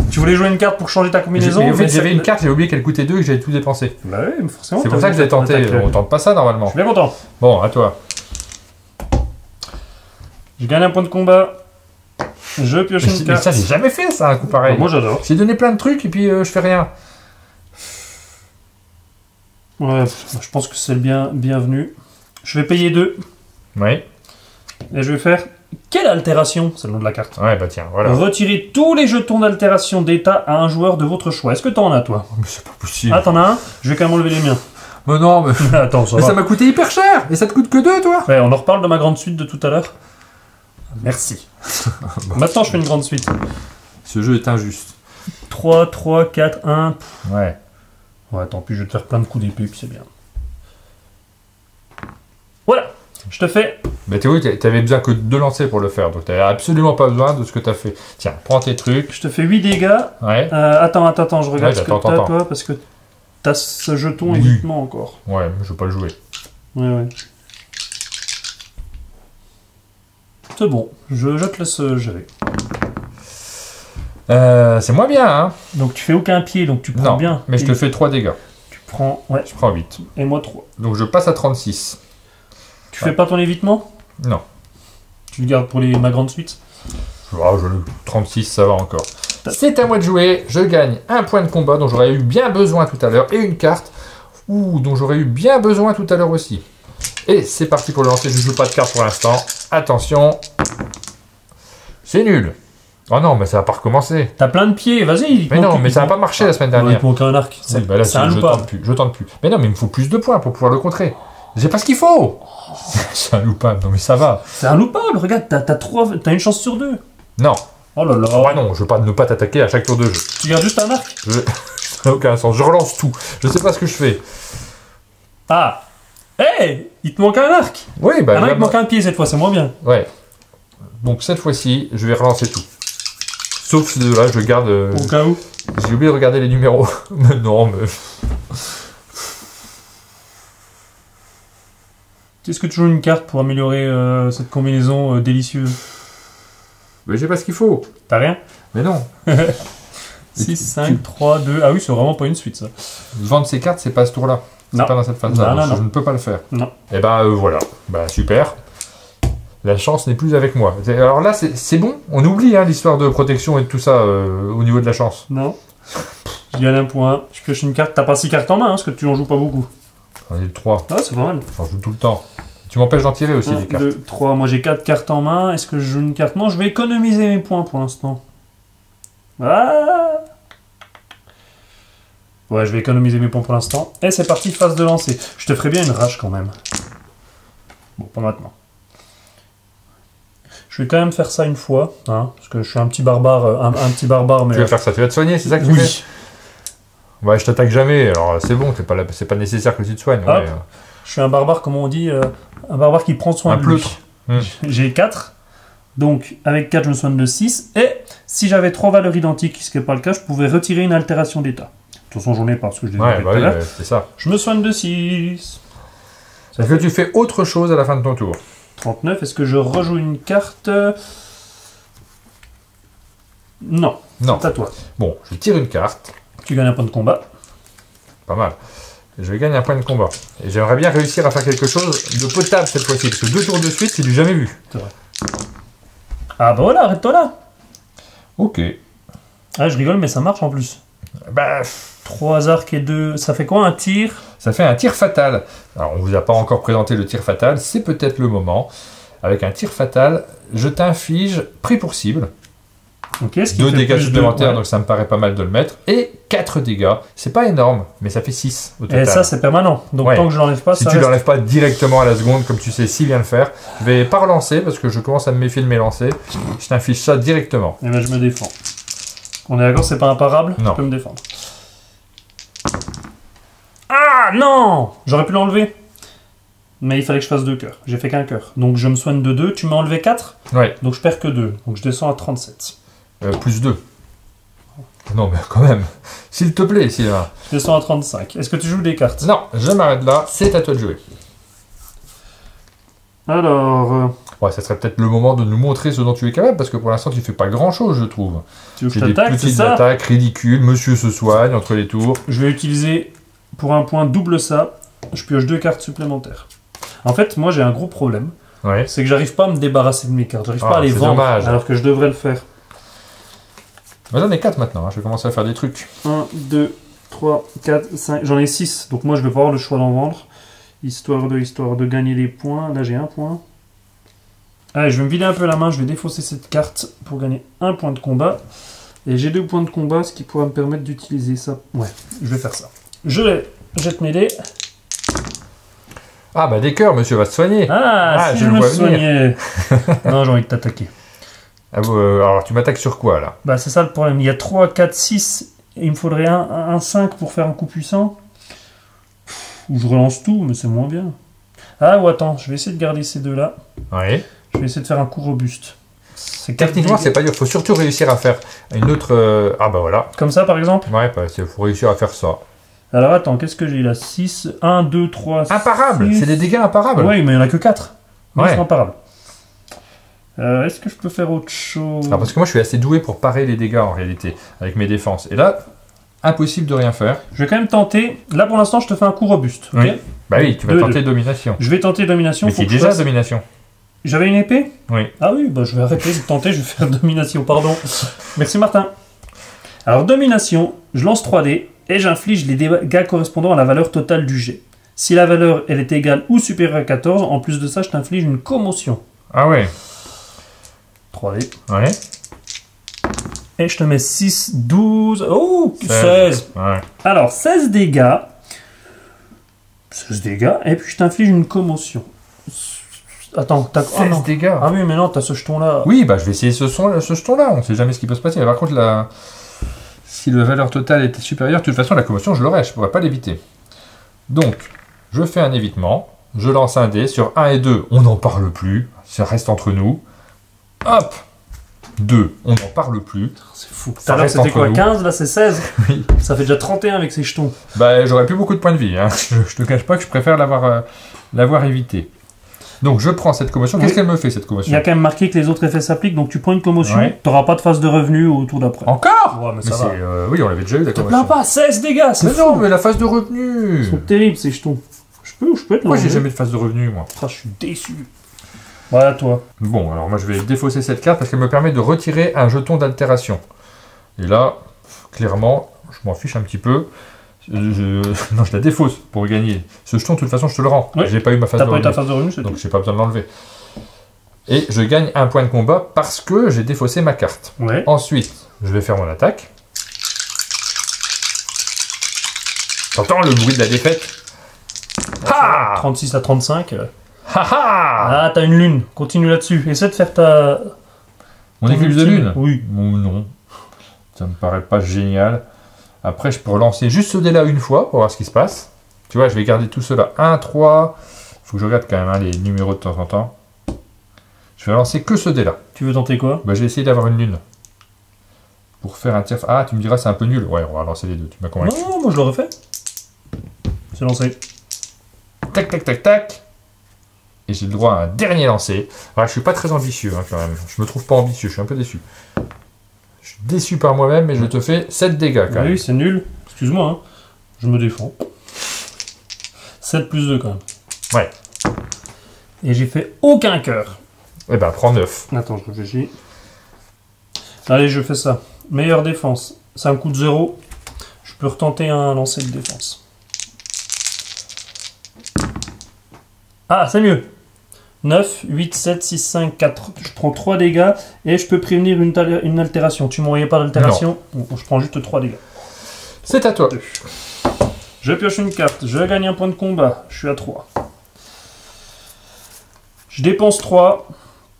Tu voulais jouer une carte pour changer ta combinaison? Mais en fait, j'avais une carte, j'ai oublié qu'elle coûtait 2 et que j'avais tout dépensé. Bah oui, mais forcément. C'est pour ça que j'ai tenté. On tente pas ça, normalement. Je suis bien content. Bon, à toi. Je gagne un point de combat. Je pioche une Mais carte. ça, j'ai jamais fait ça, un coup pareil. Moi, j'adore. J'ai donné plein de trucs et puis je fais rien. Ouais, je pense que c'est le bienvenu. Je vais payer 2. Oui. Et je vais faire... Quelle altération? C'est le nom de la carte. Ouais, bah tiens, voilà. Retirez tous les jetons d'altération d'état à un joueur de votre choix. Est-ce que t'en as, toi? Mais c'est pas possible. Ah, t'en as un? Je vais quand même enlever les miens. Mais non, mais... Attends, ça mais va. ça m'a coûté hyper cher. Et ça te coûte que 2, toi? Ouais, on en reparle de ma grande suite de tout à l'heure. Merci. Bon. Maintenant, je fais une grande suite. Ce jeu est injuste. 3, 3, 4, 1. Ouais. Ouais, tant pis, je vais te faire plein de coups d'épée, puis c'est bien. Voilà. Je te fais... Mais tu vois, t'avais besoin que de 2 lancers pour le faire. Donc t'avais absolument pas besoin de ce que t'as fait. Tiens, prends tes trucs. Je te fais 8 dégâts. Ouais. Attends, je regarde Ouais, ce que attends, t'as, toi, parce que t'as ce jeton Oui. évitement encore. Ouais, mais je veux pas le jouer. Ouais. C'est bon, je te laisse gérer. C'est moins bien, hein. Donc tu fais aucun pied, donc tu prends Non, bien. mais je te fais 3 dégâts. Tu prends... Ouais, Je prends 8. et moi 3. Donc je passe à 36. Tu fais pas ton évitement? Non. Tu le gardes pour ma grande suite? 36, ça va encore. C'est à moi de jouer. Je gagne un point de combat dont j'aurais eu bien besoin tout à l'heure et une carte dont j'aurais eu bien besoin tout à l'heure aussi. Et c'est parti pour le lancer. Je ne joue pas de carte pour l'instant. Attention. C'est nul. Oh non, mais ça va pas recommencer. T'as plein de pieds, vas-y. Mais non, mais ça n'a pas marché la semaine Il dernière. te manque un arc. Oui, bah là, c'est un je loupable. tente plus. Je tente plus. Mais non, mais il me faut plus de points pour pouvoir le contrer. J'ai pas ce qu'il faut. C'est un loupable. Non, mais ça va. C'est un loupable, regarde, t'as une chance sur 2. Non. Oh là là. Ouais, non, je veux pas ne pas t'attaquer à chaque tour de jeu. Tu gardes juste un arc? Ça n'a aucun sens. Je relance tout. Je sais pas ce que je fais. Ah. Hey, il te manque un arc. Oui, bah. Ah non, là, il te manque un pied cette fois, c'est moins bien. Ouais. Donc cette fois-ci, je vais relancer tout. Sauf ces deux-là, je garde. Au cas où. J'ai oublié de regarder les numéros. Mais non, mais. Est-ce que tu joues une carte pour améliorer cette combinaison délicieuse? Mais j'ai pas ce qu'il faut. T'as rien? Mais non. 6, 5, 3, 2. Ah oui, c'est vraiment pas une suite ça. Vendre ces cartes, c'est pas ce tour-là. C'est Non. pas dans cette phase-là. Non. Je ne peux pas le faire. Non. Et bah voilà. Bah super. La chance n'est plus avec moi. Alors là, c'est bon. On oublie hein, l'histoire de protection et de tout ça au niveau de la chance. Non. Je gagne un point. Je pioche une carte. T'as pas 6 cartes en main, hein, parce que tu en joues pas beaucoup. J'en ai 3. Ah, c'est pas mal. J'en joue tout le temps. Tu m'empêches d'en tirer aussi 1, des cartes. 2, 3. Moi j'ai 4 cartes en main. Est-ce que je joue une carte? Non, je vais économiser mes points pour l'instant. Ah. Ouais, je vais économiser mes points pour l'instant. Et c'est parti, phase de lancer. Je te ferai bien une rage quand même. Bon, pas maintenant. Je vais quand même faire ça une fois, hein, parce que je suis un petit barbare, un petit barbare, mais... Tu vas faire ça, tu vas te soigner, c'est ça que tu fais? Oui. Ouais, je t'attaque jamais, alors c'est bon, c'est pas nécessaire que tu te soignes. Hop. Ouais. Je suis un barbare, comme on dit, un barbare qui prend soin Un de lui. pleutre. Hmm. J'ai 4, donc avec 4 je me soigne de 6, et si j'avais 3 valeurs identiques, ce qui n'est pas le cas, je pouvais retirer une altération d'état. De toute façon j'en ai pas, parce que je les ai Ouais, fait bah tout à oui, l'heure. c'est ça. Je me soigne de 6. Est-ce que tu fais autre chose à la fin de ton tour? 39, est-ce que je rejoue une carte? Non, Non. c'est à toi. Bon, je tire une carte, Tu gagnes un point de combat. pas mal. Je gagne un point de combat. Et j'aimerais bien réussir à faire quelque chose de potable cette fois-ci, parce que 2 tours de suite, c'est du jamais vu. C'est vrai. Ah bah voilà, arrête-toi là. Ok. Ah, je rigole, mais ça marche en plus. Bah, 3 arcs et 2, ça fait quoi un tir? ça fait un tir fatal. Alors, on vous a pas encore présenté le tir fatal, c'est peut-être le moment. Avec un tir fatal, je t'inflige prix pour cible. Ok, ce qui 2 fait dégâts plus de- supplémentaires, ouais. donc ça me paraît pas mal de le mettre. Et 4 dégâts. C'est pas énorme, mais ça fait 6 au total. Et ça, c'est permanent. Donc Ouais. tant que je l'enlève pas, Si ça tu reste. l'enlèves pas directement à la seconde, comme tu sais si bien le faire, je vais pas relancer parce que je commence à me méfier de mes lancers. Je t'inflige ça directement. Et ben je me défends. On est d'accord, c'est pas imparable? Non. Je peux me défendre. Ah non! J'aurais pu l'enlever. Mais il fallait que je fasse 2 cœurs. J'ai fait qu'un cœur. Donc je me soigne de 2. Tu m'as enlevé 4. Ouais, Donc je perds que 2. Donc je descends à 37. plus 2. Non, mais quand même. S'il te plaît, Sylvain. Je descends à 35. Est-ce que tu joues des cartes? Non, je m'arrête là. C'est à toi de jouer. Alors, Ouais, ça serait peut-être le moment de nous montrer ce dont tu es capable, parce que pour l'instant, tu fais pas grand-chose, je trouve. tu veux que C'est je des t'attaque, c'est petites ça? attaques ridicules. Monsieur se soigne entre les tours. Je vais utiliser pour un point double ça. Je pioche 2 cartes supplémentaires. En fait, moi j'ai un gros problème. Ouais. C'est que j'arrive pas à me débarrasser de mes cartes. J'arrive Ah, pas à les c'est vendre. dommage. Alors que je devrais le faire. Moi, j'en ai 4 maintenant. Hein. Je vais commencer à faire des trucs. 1, 2, 3, 4, 5. J'en ai 6. Donc moi je vais pas avoir le choix d'en vendre. Histoire de gagner des points. Là j'ai un point. Allez, je vais me vider un peu la main. Je vais défausser cette carte pour gagner un point de combat. Et j'ai 2 points de combat, ce qui pourra me permettre d'utiliser ça. Ouais, je vais faire ça. Je jette mes dés. Ah, bah des cœurs, monsieur va se soigner. Ah, si je je le me vois venir. soignais. Non, j'ai envie de t'attaquer. Ah, alors, tu m'attaques sur quoi, là? Bah c'est ça le problème. Il y a 3, 4, 6. Et il me faudrait un 5 pour faire un coup puissant. Ou je relance tout, mais c'est moins bien. Ah, ou attends, je vais essayer de garder ces deux-là. Oui. Je vais essayer de faire un coup robuste. C'est quatre Techniquement, dégâts. c'est pas dur. Faut surtout réussir à faire une autre... Ah, bah voilà. Comme ça, par exemple. Ouais, il faut réussir à faire ça. Alors attends, qu'est-ce que j'ai là? 6, 1, 2, 3... Imparable. six. C'est des dégâts imparables. Oui, mais il n'y en a que 4. Mais Ouais. ils sont imparables. Est-ce que je peux faire autre chose? Ah, parce que moi, je suis assez doué pour parer les dégâts, en réalité, avec mes défenses. Et là, impossible de rien faire. Je vais quand même tenter. Là, pour l'instant, je te fais un coup robuste. Ok. Oui. Bah oui, tu vas Deux, tenter domination. Je vais tenter domination. Mais faut c'est que je déjà fasse- domination. J'avais une épée? Oui. Ah oui, bah je vais arrêter de tenter, je vais faire domination, pardon. Merci Martin. Alors domination, je lance 3 dés et j'inflige les dégâts correspondant à la valeur totale du jet. Si la valeur elle est égale ou supérieure à 14, en plus de ça, je t'inflige une commotion. Ah ouais. 3 dés. Ouais. Et je te mets 6, 12, oh 16. Ouais. Alors 16 dégâts. 16 dégâts, et puis je t'inflige une commotion. Attends, t'as... 16 dégâts. Ah oui, mais non, t'as ce jeton-là. Oui, bah je vais essayer ce jeton-là. On sait jamais ce qui peut se passer. Mais par contre, si la valeur totale était supérieure, de toute façon, la commotion, je l'aurais. Je pourrais pas l'éviter. Donc, je fais un évitement. Je lance un dé. Sur 1 et 2, on n'en parle plus. Ça reste entre nous. Hop 2, on n'en parle plus. C'est fou. Tout Ça à l'heure, reste c'était entre quoi, nous. 15, là c'est 16. Oui. Ça fait déjà 31 avec ces jetons. Bah, j'aurais plus beaucoup de points de vie. Hein. Je te cache pas que je préfère l'avoir évité. Donc, je prends cette commotion. Qu'est-ce Oui. qu'elle me fait, cette Il y commotion? a quand même marqué que les autres effets s'appliquent, donc tu prends une commotion, Ouais. t'auras pas de phase de revenu au tour d'après. Encore? Ouais, mais Mais ça va. c'est... oui, on l'avait déjà eu, la Te commotion. plains pas, 16 dégâts, c'est Mais fou. non, mais la phase de revenu. Ils sont terribles ces jetons. Je peux te Moi, j'ai l'enlever. jamais de phase de revenu, moi. Ah, je suis déçu. Voilà, toi. Bon, alors moi je vais défausser cette carte parce qu'elle me permet de retirer un jeton d'altération. Et là, clairement, je m'en fiche un petit peu. Non, je la défausse pour gagner. Ce jeton, de toute façon, je te le rends. Ouais. J'ai pas eu ma phase T'as de pas eu ta revenu. phase de revenu, c'est Donc tout. j'ai pas besoin de l'enlever. Et je gagne un point de combat parce que j'ai défaussé ma carte. Ouais. Ensuite, je vais faire mon attaque. T'entends le bruit de la défaite? Ah 36 à 35. Haha. Ah, t'as une lune. Continue là-dessus. Essaie de faire ta... Mon éclipse de lune? Oui. Bon, non. Ça me paraît pas génial. Après, je peux relancer juste ce dé-là une fois pour voir ce qui se passe. Tu vois, je vais garder tout cela. 1, 3. Faut que je regarde quand même hein, les numéros de temps en temps. Je vais lancer que ce dé-là. Tu veux tenter quoi? Bah, j'ai essayé d'avoir une lune. Pour faire un tir... Ah, tu me diras c'est un peu nul. Ouais, on va lancer les deux. Tu m'as convaincu. Non, moi je l'aurais fait. C'est lancé. Tac, tac, tac, tac. Et j'ai le droit à un dernier lancer. Alors, je suis pas très ambitieux hein, quand même. Je me trouve pas ambitieux. Je suis un peu déçu. Je suis déçu par moi-même, mais je te fais 7 dégâts quand même. Oui, c'est nul. Excuse-moi, hein. Je me défends. 7 plus 2 quand même. Ouais. Et j'ai fait aucun cœur. Eh ben, prends 9. Attends, je réfléchis. Allez, je fais ça. Meilleure défense. C'est un coup de 0. Je peux retenter un lancer de défense. Ah, c'est mieux. 9, 8, 7, 6, 5, 4. Je prends 3 dégâts et je peux prévenir une altération. Tu m'envoyais pas d'altération? Bon, je prends juste 3 dégâts. C'est à toi. Je pioche une carte. Je gagne un point de combat. Je suis à 3. Je dépense 3.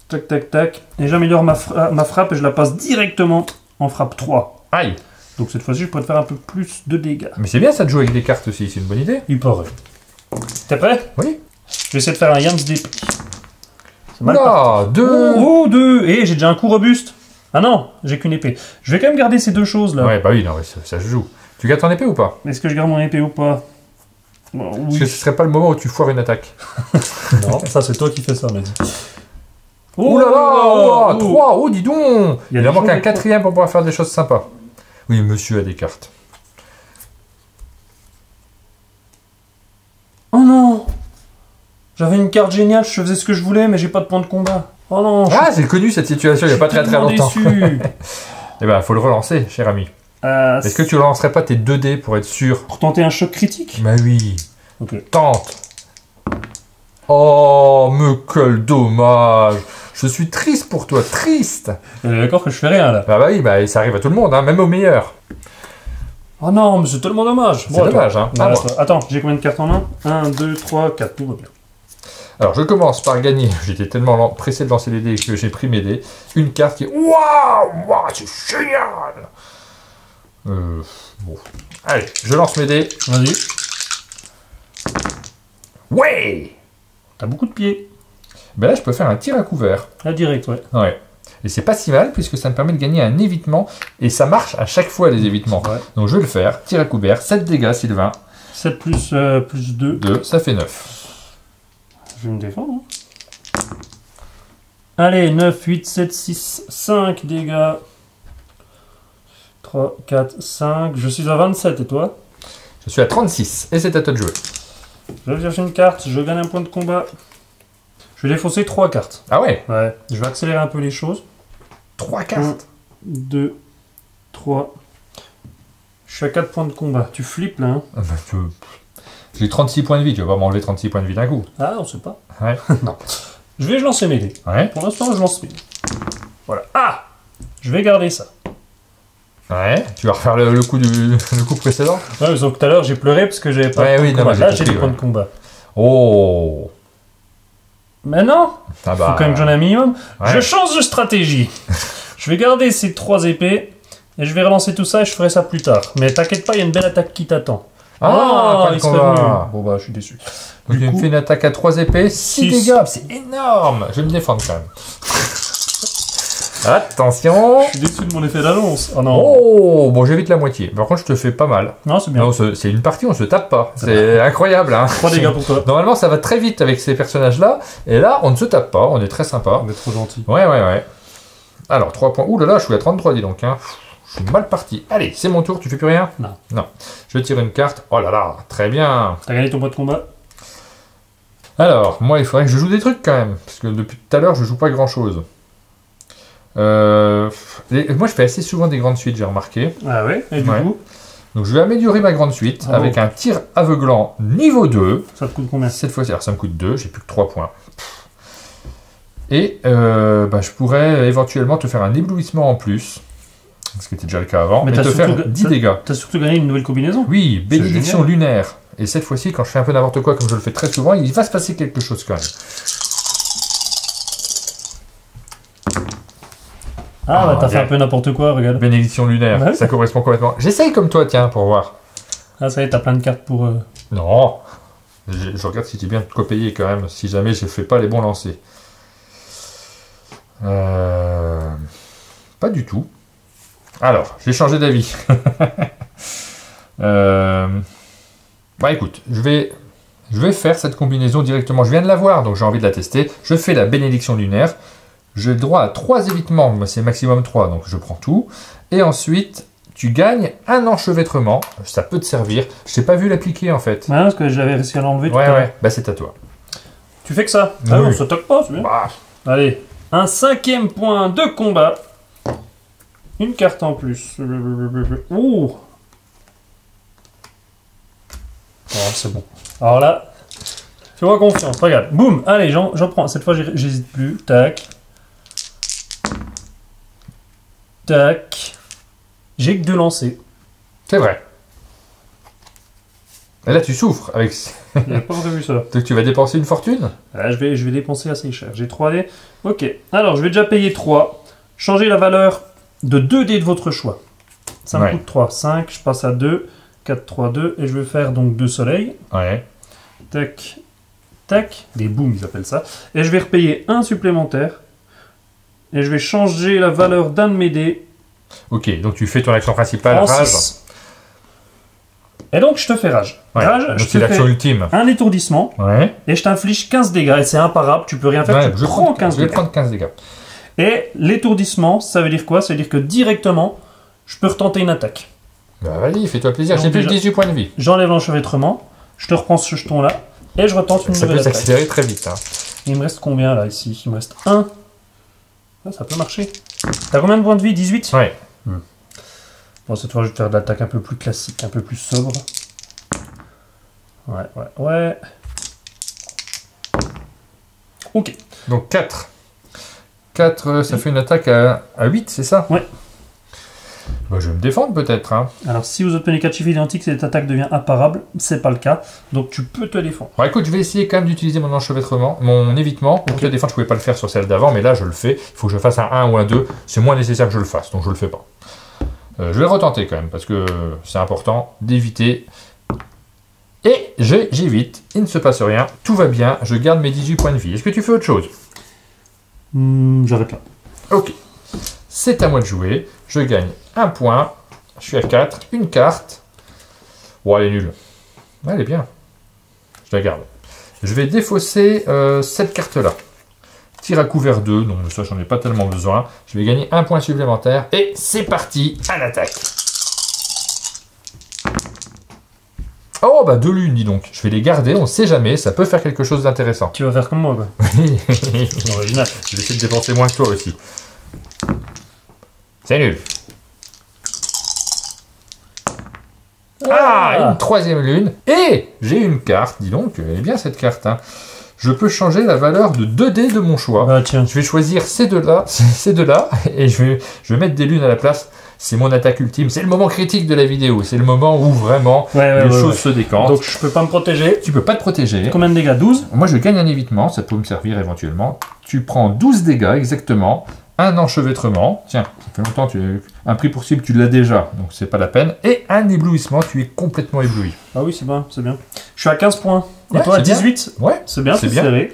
Tac, tac, tac. Et j'améliore ma frappe et je la passe directement en frappe 3. Aïe. Donc cette fois-ci, je pourrais te faire un peu plus de dégâts. Mais c'est bien ça de jouer avec des cartes aussi. C'est une bonne idée. Il paraît. T'es prêt? Oui. Je vais essayer de faire un Yams d'épée. C'est mal Oula, parti. 2. Oh, 2. Et j'ai déjà un coup robuste. Ah non, j'ai qu'une épée. Je vais quand même garder ces deux choses là. Ouais, bah oui, non, ça se joue. Tu gardes ton épée ou pas? Est-ce que je garde mon épée ou pas? Bon, Parce oui. que ce serait pas le moment où tu foires une attaque. Non, ça c'est toi qui fais ça, vas-y. Oh là là, 3, oh dis donc. Il y a Il en des manque choses un des quatrième pour pouvoir faire des choses sympas. Oui, monsieur a des cartes. Oh non! J'avais une carte géniale, je faisais ce que je voulais, mais j'ai pas de point de combat. Oh non! Ah, j'ai connu cette situation il n'y a pas très tellement longtemps. déçu. Eh ben, faut le relancer, cher ami. Est-ce que tu relancerais pas tes 2 dés pour être sûr? Pour tenter un choc critique? Bah oui. Ok. Tente. Oh, mais quel dommage. Je suis triste pour toi, triste. D'accord que je fais rien là. Bah oui, bah ça arrive à tout le monde, hein, même au meilleur. Oh non, mais c'est tellement dommage. C'est dommage, hein. Bah, Ah, moi. attends, j'ai combien de cartes en main? 1, 2, 3, 4, tout va bien. Alors, je commence par gagner. J'étais tellement pressé de lancer les dés que j'ai pris mes dés. Une carte qui est... Waouh, waouh, c'est génial. Bon. Allez, je lance mes dés. Vas-y. Ouais. T'as beaucoup de pieds. Ben là, je peux faire un tir à couvert. Là, direct, ouais. Ouais. Et c'est pas si mal, puisque ça me permet de gagner un évitement. Et ça marche à chaque fois, les évitements. Ouais. Donc, je vais le faire. Tir à couvert. 7 dégâts, Sylvain. 7 plus 2. 2, ça fait 9. Je vais me défendre. Hein. Allez, 9, 8, 7, 6, 5 dégâts. 3, 4, 5. Je suis à 27 et toi? Je suis à 36. Et c'est à toi de jouer. Je vais chercher une carte, je gagne un point de combat. Je vais défausser 3 cartes. Ah ouais, Ouais. Je vais accélérer un peu les choses. 3 cartes. 2, 3. Je suis à 4 points de combat. Tu flippes là, hein? Ah bah, j'ai 36 points de vie. Tu vas pas m'enlever 36 points de vie d'un coup. Ah, on sait pas. Ouais. Non. Je vais lancer mes dés. Ouais. Pour l'instant, je lance mes dés. Voilà. Ah! Je vais garder ça. Ouais. Tu vas refaire le coup, le coup précédent. Ouais, mais sauf que tout à l'heure, j'ai pleuré parce que j'avais pas Ouais, de oui, points de non, combat. mais Là, j'ai des compris, points ouais. de combat. Oh. Mais non! Ah Faut bah. quand même que j'en ai un minimum. Ouais. Je change de stratégie. Je vais garder ces 3 épées et je vais relancer tout ça et je ferai ça plus tard. Mais t'inquiète pas, il y a une belle attaque qui t'attend. Ah, pas de il serait combat. venu. Bon bah, je suis déçu. Donc, Du il me coup- fait une attaque à 3 épées, 6 Six. dégâts. C'est énorme. Je vais me défendre quand même. Attention. Je suis déçu de mon effet d'annonce. Oh non. Oh, bon, j'évite la moitié. Par contre, je te fais pas mal. Non, c'est bien. Non, c'est une partie, on se tape pas. C'est incroyable, hein. 3 dégâts pour toi. Normalement, ça va très vite avec ces personnages-là. Et là, on ne se tape pas. On est très sympa. On est trop gentil. Ouais. Alors, 3 points. Ouh là là, je suis à 33, dis donc. Hein. Je suis mal parti. Allez, c'est mon tour. Tu fais plus rien? Non. Non. Je tire une carte. Oh là là, très bien. T'as gagné ton point de combat? Alors, moi, il faudrait que je joue des trucs quand même. Parce que depuis tout à l'heure, je joue pas grand-chose. Moi, je fais assez souvent des grandes suites, j'ai remarqué. Ah ouais? Et du Ouais. coup, Donc, je vais améliorer ma grande suite Bravo. avec un tir aveuglant niveau 2. ça te coûte combien? Cette fois-ci, alors ça me coûte 2, j'ai plus que 3 points. Et je pourrais éventuellement te faire un éblouissement en plus. Ce qui était déjà le cas avant. Mais Mais t'as te surtout faire 10 dégâts. T'as surtout gagné une nouvelle combinaison? Oui, bénédiction génial. lunaire. Et cette fois-ci, quand je fais un peu n'importe quoi, comme je le fais très souvent, il va se passer quelque chose quand même. Ah, bah t'as fait un peu n'importe quoi, regarde. Bénédiction lunaire, Ouais. ça correspond complètement. J'essaye comme toi, tiens, pour voir. Ah, ça y est, t'as plein de cartes pour... Non, je regarde si tu es bien de quoi payer quand même, si jamais je fais pas les bons lancers. Pas du tout. Alors, j'ai changé d'avis. Bah écoute, je vais faire cette combinaison directement. Je viens de la voir, donc j'ai envie de la tester. Je fais la bénédiction lunaire. J'ai le droit à 3 évitements, c'est maximum 3, donc je prends tout. Et ensuite, tu gagnes un enchevêtrement. Ça peut te servir. Je t'ai pas vu l'appliquer en fait. Ouais, parce que j'avais réussi à l'enlever tout à Ouais, l'heure. ouais, bah c'est à toi. Tu fais que ça? Oui. Ah non, ça toque pas, c'est bien. Bah, Allez, un 5e point de combat. Une carte en plus. Ouh. Oh, c'est bon. Alors là, fais-moi confiance. Regarde, boum. Allez, j'en prends. Cette fois, j'hésite plus. Tac. Tac. J'ai que 2 lancers. c'est vrai. Et là, tu souffres avec. J'avais pas prévu ça. Donc, tu vas dépenser une fortune? Là, je vais dépenser assez cher. J'ai 3 dés. Ok. Alors, je vais déjà payer 3. Changer la valeur de 2 dés de votre choix. Ça me Ouais. coûte 3. 5, je passe à 2. 4, 3, 2. Et je vais faire donc 2 soleils. Ouais. Tac. Tac. Des booms, ils appellent ça. Et je vais repayer 1 supplémentaire. Et je vais changer la valeur d'un de mes dés Ok, donc tu fais ton action principale, en rage. 6. Et donc, je te fais rage. Ouais. Rage, Donc je c'est te l'action fais ultime. un étourdissement. Ouais. Et je t'inflige 15 dégâts. Et c'est imparable. Tu peux rien faire. Ouais, Tu prends 15 je vais dégâts. prendre 15 dégâts. Et l'étourdissement, ça veut dire quoi? Ça veut dire que directement, je peux retenter une attaque. Bah vas-y, fais-toi plaisir. Donc J'ai plus que déjà- 18 points de vie. J'enlève l'enchevêtrement, je te reprends ce jeton-là, et je retente une Ça peut nouvelle attaque. s'accélérer très vite. Hein. Il me reste combien là, ici? Il me reste 1. Ah, ça peut marcher. T'as combien de points de vie? 18? Ouais. Bon, cette fois, je vais te faire de l'attaque un peu plus classique, un peu plus sobre. Ouais. Ok. Donc 4. 4, ça fait une attaque à 8, c'est ça? Ouais. Bah, je vais me défendre peut-être. Hein. Alors, si vous obtenez 4 chiffres identiques, cette attaque devient imparable. C'est pas le cas. Donc, tu peux te défendre. Bon, écoute, je vais essayer quand même d'utiliser mon enchevêtrement, mon évitement. Pour te défendre, je pouvais pas le faire sur celle d'avant, mais là, je le fais. Il faut que je fasse un 1 ou un 2. C'est moins nécessaire que je le fasse, donc je le fais pas. Je vais retenter quand même, parce que c'est important d'éviter. Et j'évite. Il ne se passe rien. Tout va bien. Je garde mes 18 points de vie. Est-ce que tu fais autre chose? J'arrête là. Ok. C'est à moi de jouer. Je gagne un point. Je suis à 4. Une carte. Bon, elle est nulle. Elle est bien. Je la garde. Je vais défausser cette carte-là. Tir à couvert 2. Donc ça, j'en ai pas tellement besoin. Je vais gagner un point supplémentaire. Et c'est parti à l'attaque. Oh, bah 2 lunes, dis donc. Je vais les garder. On sait jamais. Ça peut faire quelque chose d'intéressant. Tu vas faire comme moi, quoi. Je Original. vais essayer de dépenser moins que toi aussi. C'est nul. Ah, une 3e lune. Et j'ai une carte, dis donc, elle est bien cette carte. Hein. Je peux changer la valeur de 2 dés de mon choix. Bah, tiens. Je vais choisir ces deux-là, et je vais mettre des lunes à la place. C'est mon attaque ultime. C'est le moment critique de la vidéo. C'est le moment où vraiment les choses se décantent. Donc, je peux pas me protéger. Tu peux pas te protéger. Combien de dégâts? 12? Moi, je gagne un évitement, ça peut me servir éventuellement. Tu prends 12 dégâts exactement, un enchevêtrement. Tiens, ça fait longtemps, un prix pour cible, tu l'as déjà, donc c'est pas la peine. Et un éblouissement, tu es complètement ébloui. Ah oui, c'est bien, c'est bien. Je suis à 15 points. Et Ouais, toi à c'est bien. 18? Ouais, C'est bien, c'est bien. serré.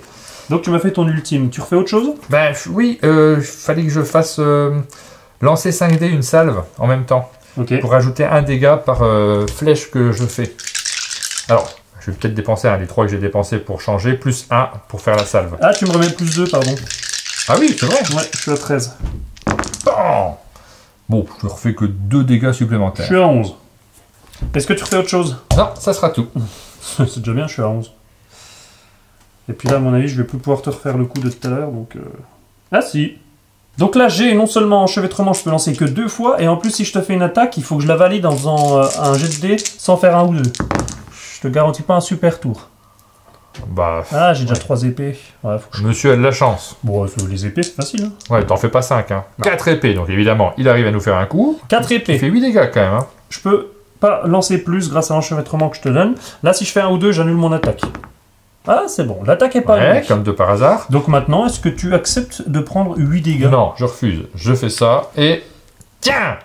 Donc, tu m'as fait ton ultime. Tu refais autre chose? Ben oui, fallait que je fasse lancer 5 dés une salve en même temps, Ok. pour ajouter un dégât par flèche que je fais. Alors, je vais peut-être dépenser les 3 que j'ai dépensés pour changer, plus 1 pour faire la salve. Ah, tu me remets plus 2, pardon. Ah oui, c'est vrai. Ouais, je suis à 13. Bon, je ne refais que 2 dégâts Je supplémentaires. suis à 11. Est-ce que tu refais autre chose? Non, ça sera tout. C'est déjà bien, je suis à 11. Et puis là, à mon avis, je vais plus pouvoir te refaire le coup de tout à l'heure, donc... Ah si. Donc là, j'ai non seulement enchevêtrement, je peux lancer que 2 fois, et en plus, si je te fais une attaque, il faut que je la valide en faisant un jet de dés sans faire un ou 2. Je te garantis pas un super tour. Bah, Ah, j'ai déjà 3 épées. Ouais, faut que je... monsieur a de la chance. Bon, les épées, c'est facile. Hein. Ouais, t'en fais pas 5. Hein. Non. 4 épées, donc évidemment, il arrive à nous faire un coup. 4 Il épées. fait 8 dégâts quand même. Hein. Je peux pas lancer plus grâce à l'enchevêtrement que je te donne. Là, si je fais un ou deux, j'annule mon attaque. Ah, c'est bon. L'attaque est pas Ouais, annulée. comme de par hasard. Donc maintenant, est-ce que tu acceptes de prendre 8 dégâts? Non, je refuse. Je fais ça et... Tiens!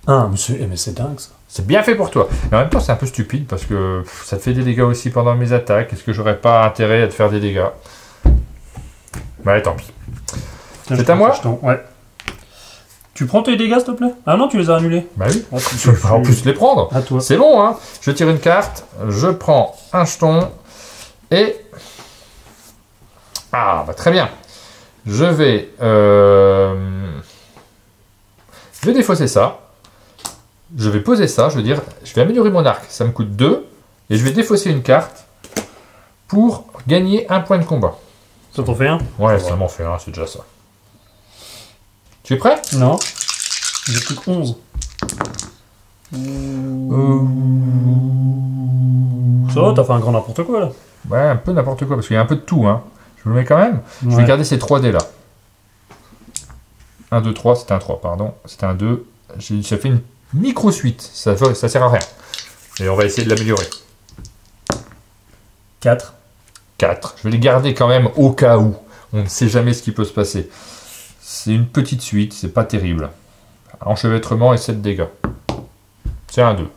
Ah, mais c'est dingue ça. C'est bien fait pour toi. Mais en même temps, c'est un peu stupide parce que ça te fait des dégâts aussi pendant mes attaques. Est-ce que j'aurais pas intérêt à te faire des dégâts? Ouais, tant pis. Tiens, C'est je à moi? prends ce jeton. Ouais. Tu prends tes dégâts, s'il te plaît? Ah non, tu les as annulés. Bah oui. Ah, Je vais en plus les prendre. À toi. C'est bon, hein. Je tire une carte, je prends un jeton et... Ah, bah très bien. Je vais défausser ça. Je vais poser ça, je veux dire, je vais améliorer mon arc. Ça me coûte 2 et je vais défausser une carte pour gagner un point de combat. Ça t'en fait un? Ouais, ça m'en fait un, c'est déjà ça. Tu es prêt? Non. J'ai plus que 11. Ça va, t'as fait un grand n'importe quoi là. Ouais, un peu n'importe quoi, parce qu'il y a un peu de tout, hein. Je vous le mets quand même. Je vais Ouais. garder ces 3 dés là. 1, 2, 3, c'était un 3, pardon. C'était un 2. Ça fait une micro-suite, ça sert à rien. Et on va essayer de l'améliorer. 4. 4. Je vais les garder quand même au cas où. On ne sait jamais ce qui peut se passer. C'est une petite suite, c'est pas terrible. Enchevêtrement et 7 dégâts. C'est un 2.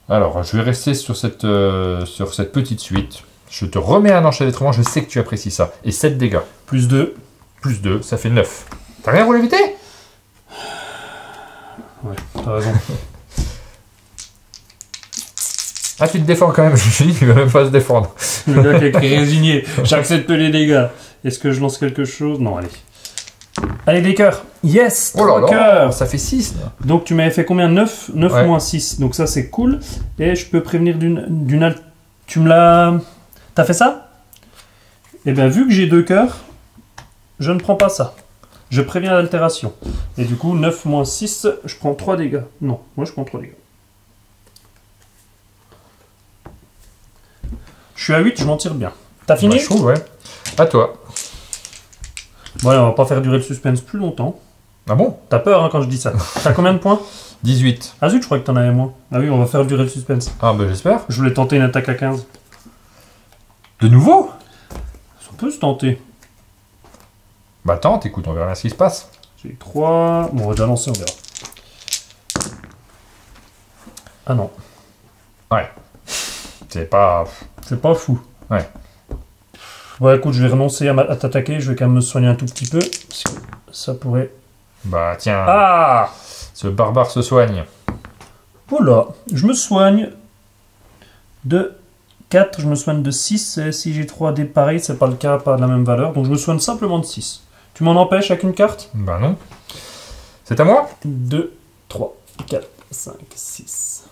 Alors, je vais rester sur cette petite suite. Je te remets un enchevêtrement, je sais que tu apprécies ça. Et 7 dégâts. Plus 2. Plus 2, ça fait 9. T'as rien pour l'éviter? Ouais, t'as raison. Ah, tu te défends quand même, je me suis dit qu'il ne va même pas se défendre. Le gars qui a écrit résigné. J'accepte les dégâts. Est-ce que je lance quelque chose? Non, allez. Allez, des cœurs. Yes, Oh là 3 là, cœurs. ça fait 6. Donc tu m'avais fait combien? 9 Ouais. moins 6. Donc ça c'est cool. Et je peux prévenir d'une Tu me l'as... T'as fait ça? Eh bien vu que j'ai 2 cœurs, je ne prends pas ça. Je préviens l'altération. Et du coup 9 moins 6, je prends 3 dégâts. Non, moi je prends 3 dégâts. Je suis à 8, je m'en tire bien. T'as fini? Bah, je trouve, ouais. À toi. Bon allez, on va pas faire durer le suspense plus longtemps. Ah bon? T'as peur hein, quand je dis ça. T'as combien de points? 18. Ah zut, je crois que t'en avais moins. Ah oui, on va faire durer le suspense. Ah bah j'espère. Je voulais tenter une attaque à 15. De nouveau? Ça peut se tenter. Bah tente, écoute, on verra ce qui se passe. J'ai 3. Bon, on va déjà lancer, on verra. Ah non, Ouais. C'est pas... c'est pas fou. Ouais. Bon, écoute, je vais renoncer à t'attaquer. Je vais quand même me soigner un tout petit peu. Parce que ça pourrait. Bah tiens, Ah! ce barbare se soigne. Voilà, je me soigne de 4, je me soigne de 6. Et si j'ai 3 dés pareils, c'est pas le cas, pas de la même valeur. Donc je me soigne simplement de 6. Tu m'en empêches avec une carte? Bah non. C'est à moi? 2, 3, 4, 5, 6.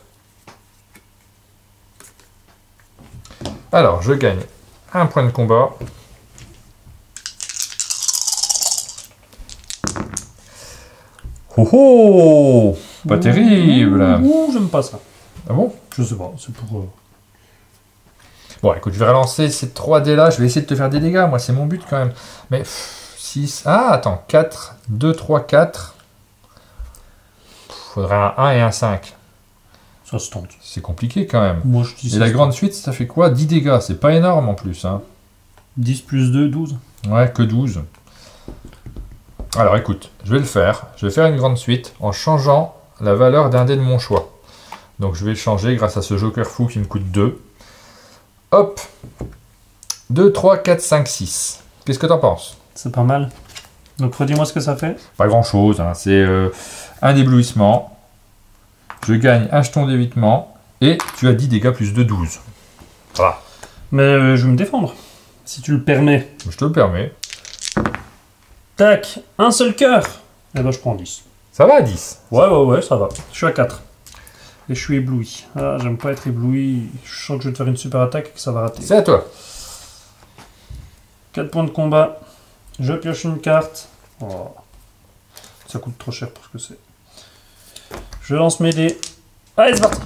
Alors, je gagne un point de combat. Oh oh! Pas terrible! Ouh, j'aime pas ça. Ah bon? Je sais pas, c'est pour... Bon, écoute, je vais relancer ces 3 dés là. Je vais essayer de te faire des dégâts. Moi, c'est mon but quand même. Mais 6. Ah, attends. 4. 2, 3, 4. Faudrait un 1 et un 5. Ça se tente. C'est compliqué quand même. Moi, je dis Et ça la se grande suite, ça fait quoi? 10 dégâts. C'est pas énorme en plus. Hein. 10 plus 2, 12. Ouais, que 12. Alors écoute, je vais le faire. Je vais faire une grande suite en changeant la valeur d'un dé de mon choix. Donc je vais le changer grâce à ce joker fou qui me coûte 2. Hop! 2, 3, 4, 5, 6. Qu'est-ce que t'en penses? C'est pas mal. Donc, redis-moi ce que ça fait. Pas grand chose, hein. C'est un éblouissement. Je gagne un jeton d'évitement. Et tu as 10 dégâts plus 2, 12. Voilà. Mais je vais me défendre. Si tu le permets. Je te le permets. Tac, un seul cœur. Eh ben, je prends 10. Ça va à 10. Ouais, ça va. Je suis à 4. Et je suis ébloui. Ah, j'aime pas être ébloui. Je sens que je vais te faire une super attaque et que ça va rater. C'est à toi. 4 points de combat. Je pioche une carte. Oh. Ça coûte trop cher pour ce que c'est. Je lance mes dés. Allez, c'est parti.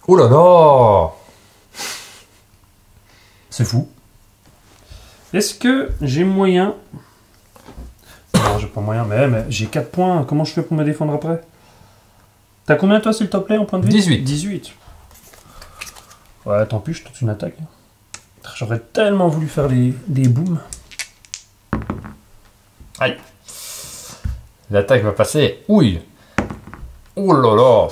Oh là là! C'est fou. Est-ce que j'ai moyen... Non, j'ai pas moyen, mais j'ai 4 points. Comment je fais pour me défendre après? T'as combien toi s'il te plaît en point de vie? 18. 18. Ouais, tant pis, je tente une attaque. J'aurais tellement voulu faire des booms. Aïe. L'attaque va passer. Ouille. Oh là là.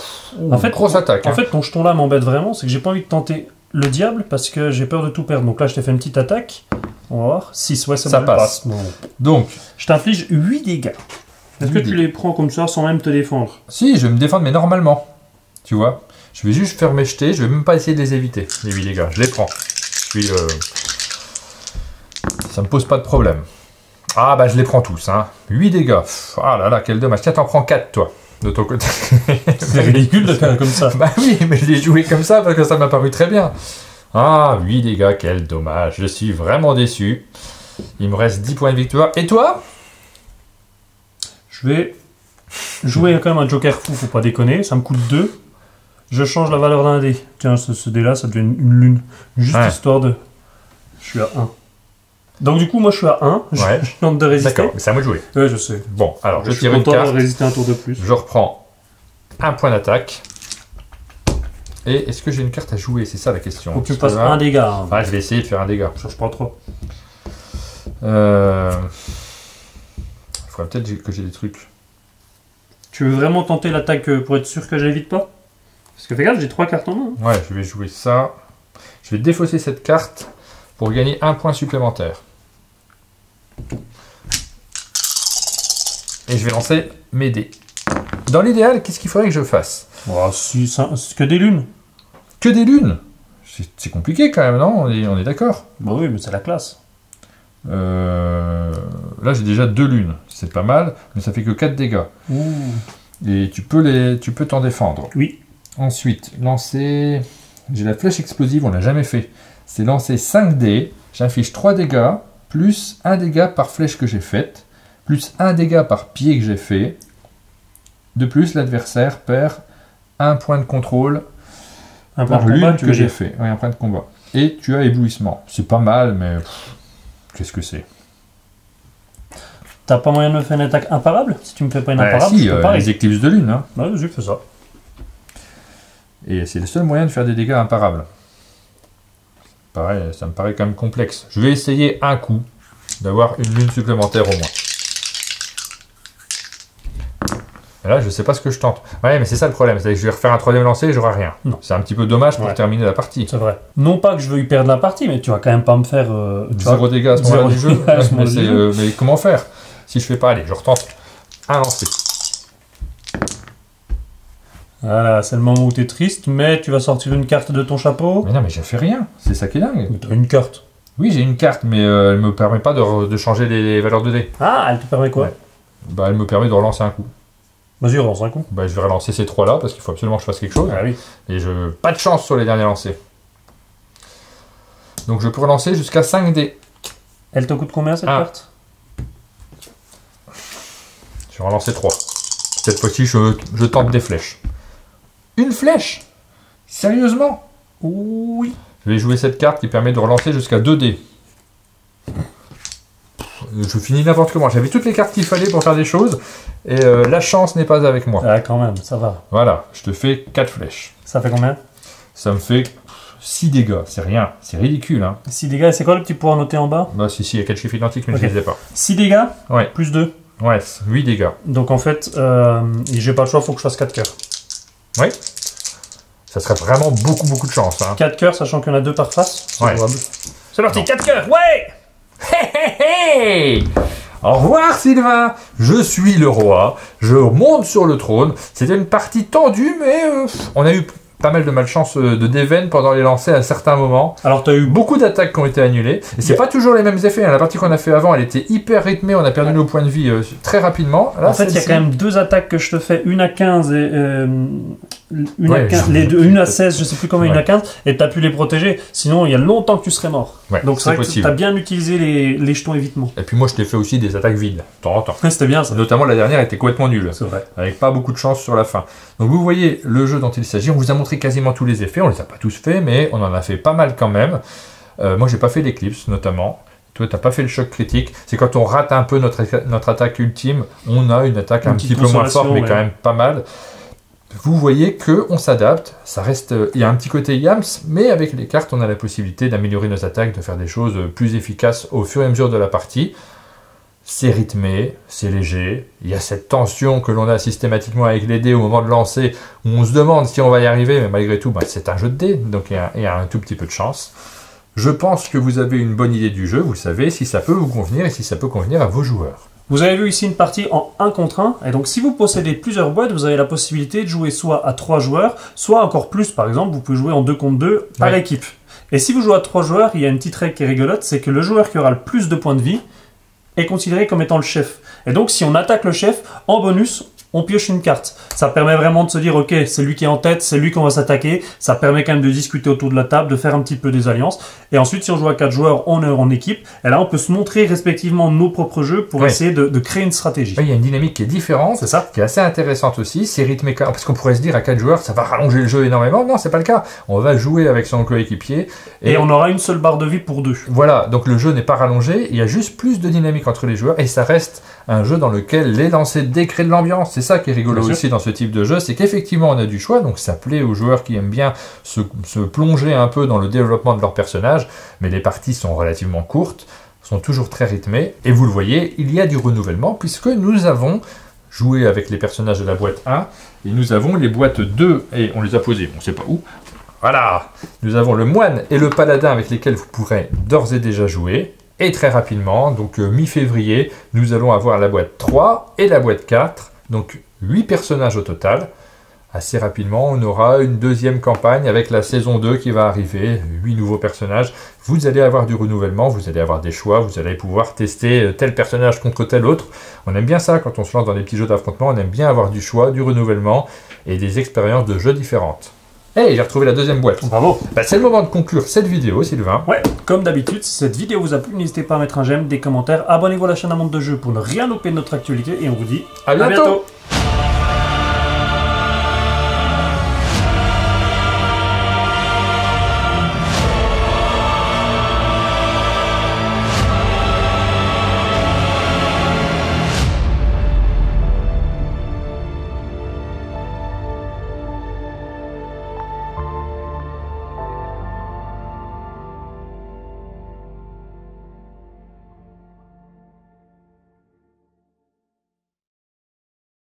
En fait, grosse attaque. En fait, ton jeton là m'embête vraiment, c'est que j'ai pas envie de tenter le diable parce que j'ai peur de tout perdre. Donc là, je t'ai fait une petite attaque. On va voir. 6, ouais, ça passe. Bon. Donc, je t'inflige 8 dégâts. Est-ce que tu les prends comme ça sans même te défendre? Si, je vais me défendre, mais normalement. Tu vois, je vais juste faire mes jetés, je vais même pas essayer de les éviter, les 8 dégâts. Je les prends. Ça me pose pas de problème. Ah bah je les prends tous, hein. 8 dégâts. Ah là là, quel dommage. Tiens, t'en prends 4, toi, de ton côté. C'est ridicule de faire comme ça. Bah oui, mais je l'ai joué comme ça parce que ça m'a paru très bien. Ah, 8 dégâts, quel dommage. Je suis vraiment déçu. Il me reste 10 points de victoire. Et toi? Je vais jouer quand même un joker fou, faut pas déconner. Ça me coûte 2. Je change la valeur d'un dé. Tiens, ce dé là, ça devient une lune. Juste histoire de... Je suis à 1. Donc du coup, moi je suis à 1. Ouais. Je tente de résister. D'accord, mais c'est à moi de jouer. Ouais, je sais. Bon, alors je suis tire une content carte. de résister un tour de plus. Je reprends un point d'attaque. Et est-ce que j'ai une carte à jouer? C'est ça la question. Faut que tu fasses un dégât. Hein. Ah, je vais essayer de faire un dégât. Ça change pas trop. Il faudrait peut-être que j'ai des trucs. Tu veux vraiment tenter l'attaque pour être sûr que je l'évite pas? Parce que fais gaffe, j'ai 3 cartes en main. Hein. Ouais, je vais jouer ça. Je vais défausser cette carte pour gagner un point supplémentaire. Et je vais lancer mes dés. Dans l'idéal, qu'est-ce qu'il faudrait que je fasse? Oh, si, c'est que des lunes. Que des lunes? C'est compliqué quand même, non? On est d'accord? Bah oui, mais c'est la classe. Là, j'ai déjà 2 lunes. C'est pas mal, mais ça fait que 4 dégâts. Ouh. Et tu peux t'en défendre. Oui. Ensuite, lancer... J'ai la flèche explosive, on l'a jamais fait. C'est lancer 5 dés, j'inflige 3 dégâts, plus 1 dégât par flèche que j'ai faite, plus 1 dégât par pied que j'ai fait. De plus, l'adversaire perd 1 point de contrôle par lune que j'ai fait. Oui, un point de combat. Et tu as éblouissement. C'est pas mal, mais... Qu'est-ce que c'est? T'as pas moyen de me faire une attaque imparable? Si tu me fais pas une imparable, si, les éclipses de lune. Hein. Ouais, vas-y, fais ça. Et c'est le seul moyen de faire des dégâts imparables. Pareil, ça me paraît quand même complexe. Je vais essayer un coup d'avoir une lune supplémentaire au moins. Et là, je sais pas ce que je tente. Ouais, mais c'est ça le problème. C'est que je vais refaire un 3ème lancer et j'aurai rien. C'est un petit peu dommage pour terminer la partie. C'est vrai. Non pas que je veuille perdre la partie, mais tu vas quand même pas me faire... 0 dégâts à ce moment-là du jeu. Mais comment faire si je fais pas? Allez, je retente un lancer. Voilà, c'est le moment où tu es triste, mais tu vas sortir une carte de ton chapeau. Mais non, mais j'ai fait rien. C'est ça qui est dingue. Tu as une carte. Oui, j'ai une carte, mais elle me permet pas de changer les valeurs de dés. Ah, elle te permet quoi? Bah, elle me permet de relancer un coup. Vas-y, relance un coup. Bah, je vais relancer ces 3-là, parce qu'il faut absolument que je fasse quelque chose. Ah oui. Et pas de chance sur les derniers lancers. Donc, je peux relancer jusqu'à 5 dés. Elle te coûte combien, cette carte? Je vais relancer 3. Cette fois-ci, je tente des flèches. Une flèche? Sérieusement? Oui. Je vais jouer cette carte qui permet de relancer jusqu'à 2 dés. Je finis n'importe comment. J'avais toutes les cartes qu'il fallait pour faire des choses. Et la chance n'est pas avec moi. Ah, quand même, ça va. Voilà, je te fais 4 flèches. Ça fait combien? Ça me fait 6 dégâts. C'est rien. C'est ridicule. Hein. 6 dégâts. C'est quoi le petit pouvoir noté en bas? Bah, si, il y a 4 chiffres identiques, mais je ne les ai pas. 6 dégâts? Ouais. Plus 2? Ouais, 8 dégâts. Donc en fait, j'ai pas le choix, il faut que je fasse 4 cœurs. Oui. Ça serait vraiment beaucoup de chance. Hein. 4 cœurs, sachant qu'il y en a 2 par face. Ouais. C'est parti, 4 cœurs, ouais! Hey! Au revoir Sylvain, je suis le roi, je monte sur le trône. C'était une partie tendue, mais on a eu pas mal de malchance de déveine pendant les lancers à certains moments. Alors tu as eu beaucoup d'attaques qui ont été annulées. Et c'est pas toujours les mêmes effets. Hein. La partie qu'on a fait avant, elle était hyper rythmée, on a perdu nos points de vie très rapidement. Là, en fait, il y a quand même 2 attaques que je te fais, une à 15 et une à 16, je sais plus combien, une à 15, et tu as pu les protéger. Sinon, il y a longtemps que tu serais mort. Ouais, donc c'est vrai que tu as bien utilisé les jetons évitement. Et puis moi, je t'ai fait aussi des attaques vides, de temps en temps. C'était bien ça. Notamment la dernière était complètement nulle. C'est vrai. Avec pas beaucoup de chance sur la fin. Donc vous voyez le jeu dont il s'agit. On vous a montré quasiment tous les effets. On les a pas tous faits, mais on en a fait pas mal quand même. Moi, j'ai pas fait l'éclipse, notamment. Toi, t'as pas fait le choc critique. C'est quand on rate un peu notre attaque ultime, on a une attaque un petit peu moins forte, mais quand même pas mal. Vous voyez qu'on s'adapte, ça reste, il y a un petit côté Yams, mais avec les cartes, on a la possibilité d'améliorer nos attaques, de faire des choses plus efficaces au fur et à mesure de la partie. C'est rythmé, c'est léger, il y a cette tension que l'on a systématiquement avec les dés au moment de lancer, où on se demande si on va y arriver, mais malgré tout, c'est un jeu de dés, donc il y a un tout petit peu de chance. Je pense que vous avez une bonne idée du jeu, vous savez si ça peut vous convenir et si ça peut convenir à vos joueurs. Vous avez vu ici une partie en 1 contre 1, et donc si vous possédez plusieurs boîtes, vous avez la possibilité de jouer soit à 3 joueurs, soit encore plus, par exemple, vous pouvez jouer en 2 contre 2 par équipe. Et si vous jouez à 3 joueurs, il y a une petite règle qui est rigolote, c'est que le joueur qui aura le plus de points de vie est considéré comme étant le chef. Et donc si on attaque le chef, en bonus, on pioche une carte. Ça permet vraiment de se dire, ok, c'est lui qui est en tête, c'est lui qu'on va s'attaquer. Ça permet quand même de discuter autour de la table, de faire un petit peu des alliances. Et ensuite, si on joue à 4 joueurs, on est en équipe. Et là, on peut se montrer respectivement nos propres jeux pour essayer de créer une stratégie. Il y a une dynamique qui est différente, c'est ça, qui est assez intéressante aussi. C'est rythmé, parce qu'on pourrait se dire à 4 joueurs, ça va rallonger le jeu énormément. Non, c'est pas le cas. On va jouer avec son coéquipier. Et on aura une seule barre de vie pour 2. Voilà, donc le jeu n'est pas rallongé. Il y a juste plus de dynamique entre les joueurs. Et ça reste un jeu dans lequel les lancers de dés créent de l'ambiance. C'est ça qui est rigolo aussi dans ce type de jeu, c'est qu'effectivement on a du choix, donc ça plaît aux joueurs qui aiment bien se plonger un peu dans le développement de leur personnage, mais les parties sont relativement courtes, sont toujours très rythmées, et vous le voyez, il y a du renouvellement, puisque nous avons joué avec les personnages de la boîte 1, et nous avons les boîtes 2, et on les a posées, on ne sait pas où. Voilà, nous avons le moine et le paladin avec lesquels vous pourrez d'ores et déjà jouer. Et très rapidement, donc mi-février, nous allons avoir la boîte 3 et la boîte 4, donc 8 personnages au total. Assez rapidement, on aura une deuxième campagne avec la saison 2 qui va arriver, 8 nouveaux personnages. Vous allez avoir du renouvellement, vous allez avoir des choix, vous allez pouvoir tester tel personnage contre tel autre. On aime bien ça quand on se lance dans des petits jeux d'affrontement, on aime bien avoir du choix, du renouvellement et des expériences de jeux différentes. Hey, j'ai retrouvé la deuxième boîte. Bravo. C'est le moment de conclure cette vidéo, Sylvain. Ouais, comme d'habitude, si cette vidéo vous a plu, n'hésitez pas à mettre un j'aime, des commentaires, abonnez-vous à la chaîne Un Monde de Jeux pour ne rien louper de notre actualité et on vous dit à bientôt.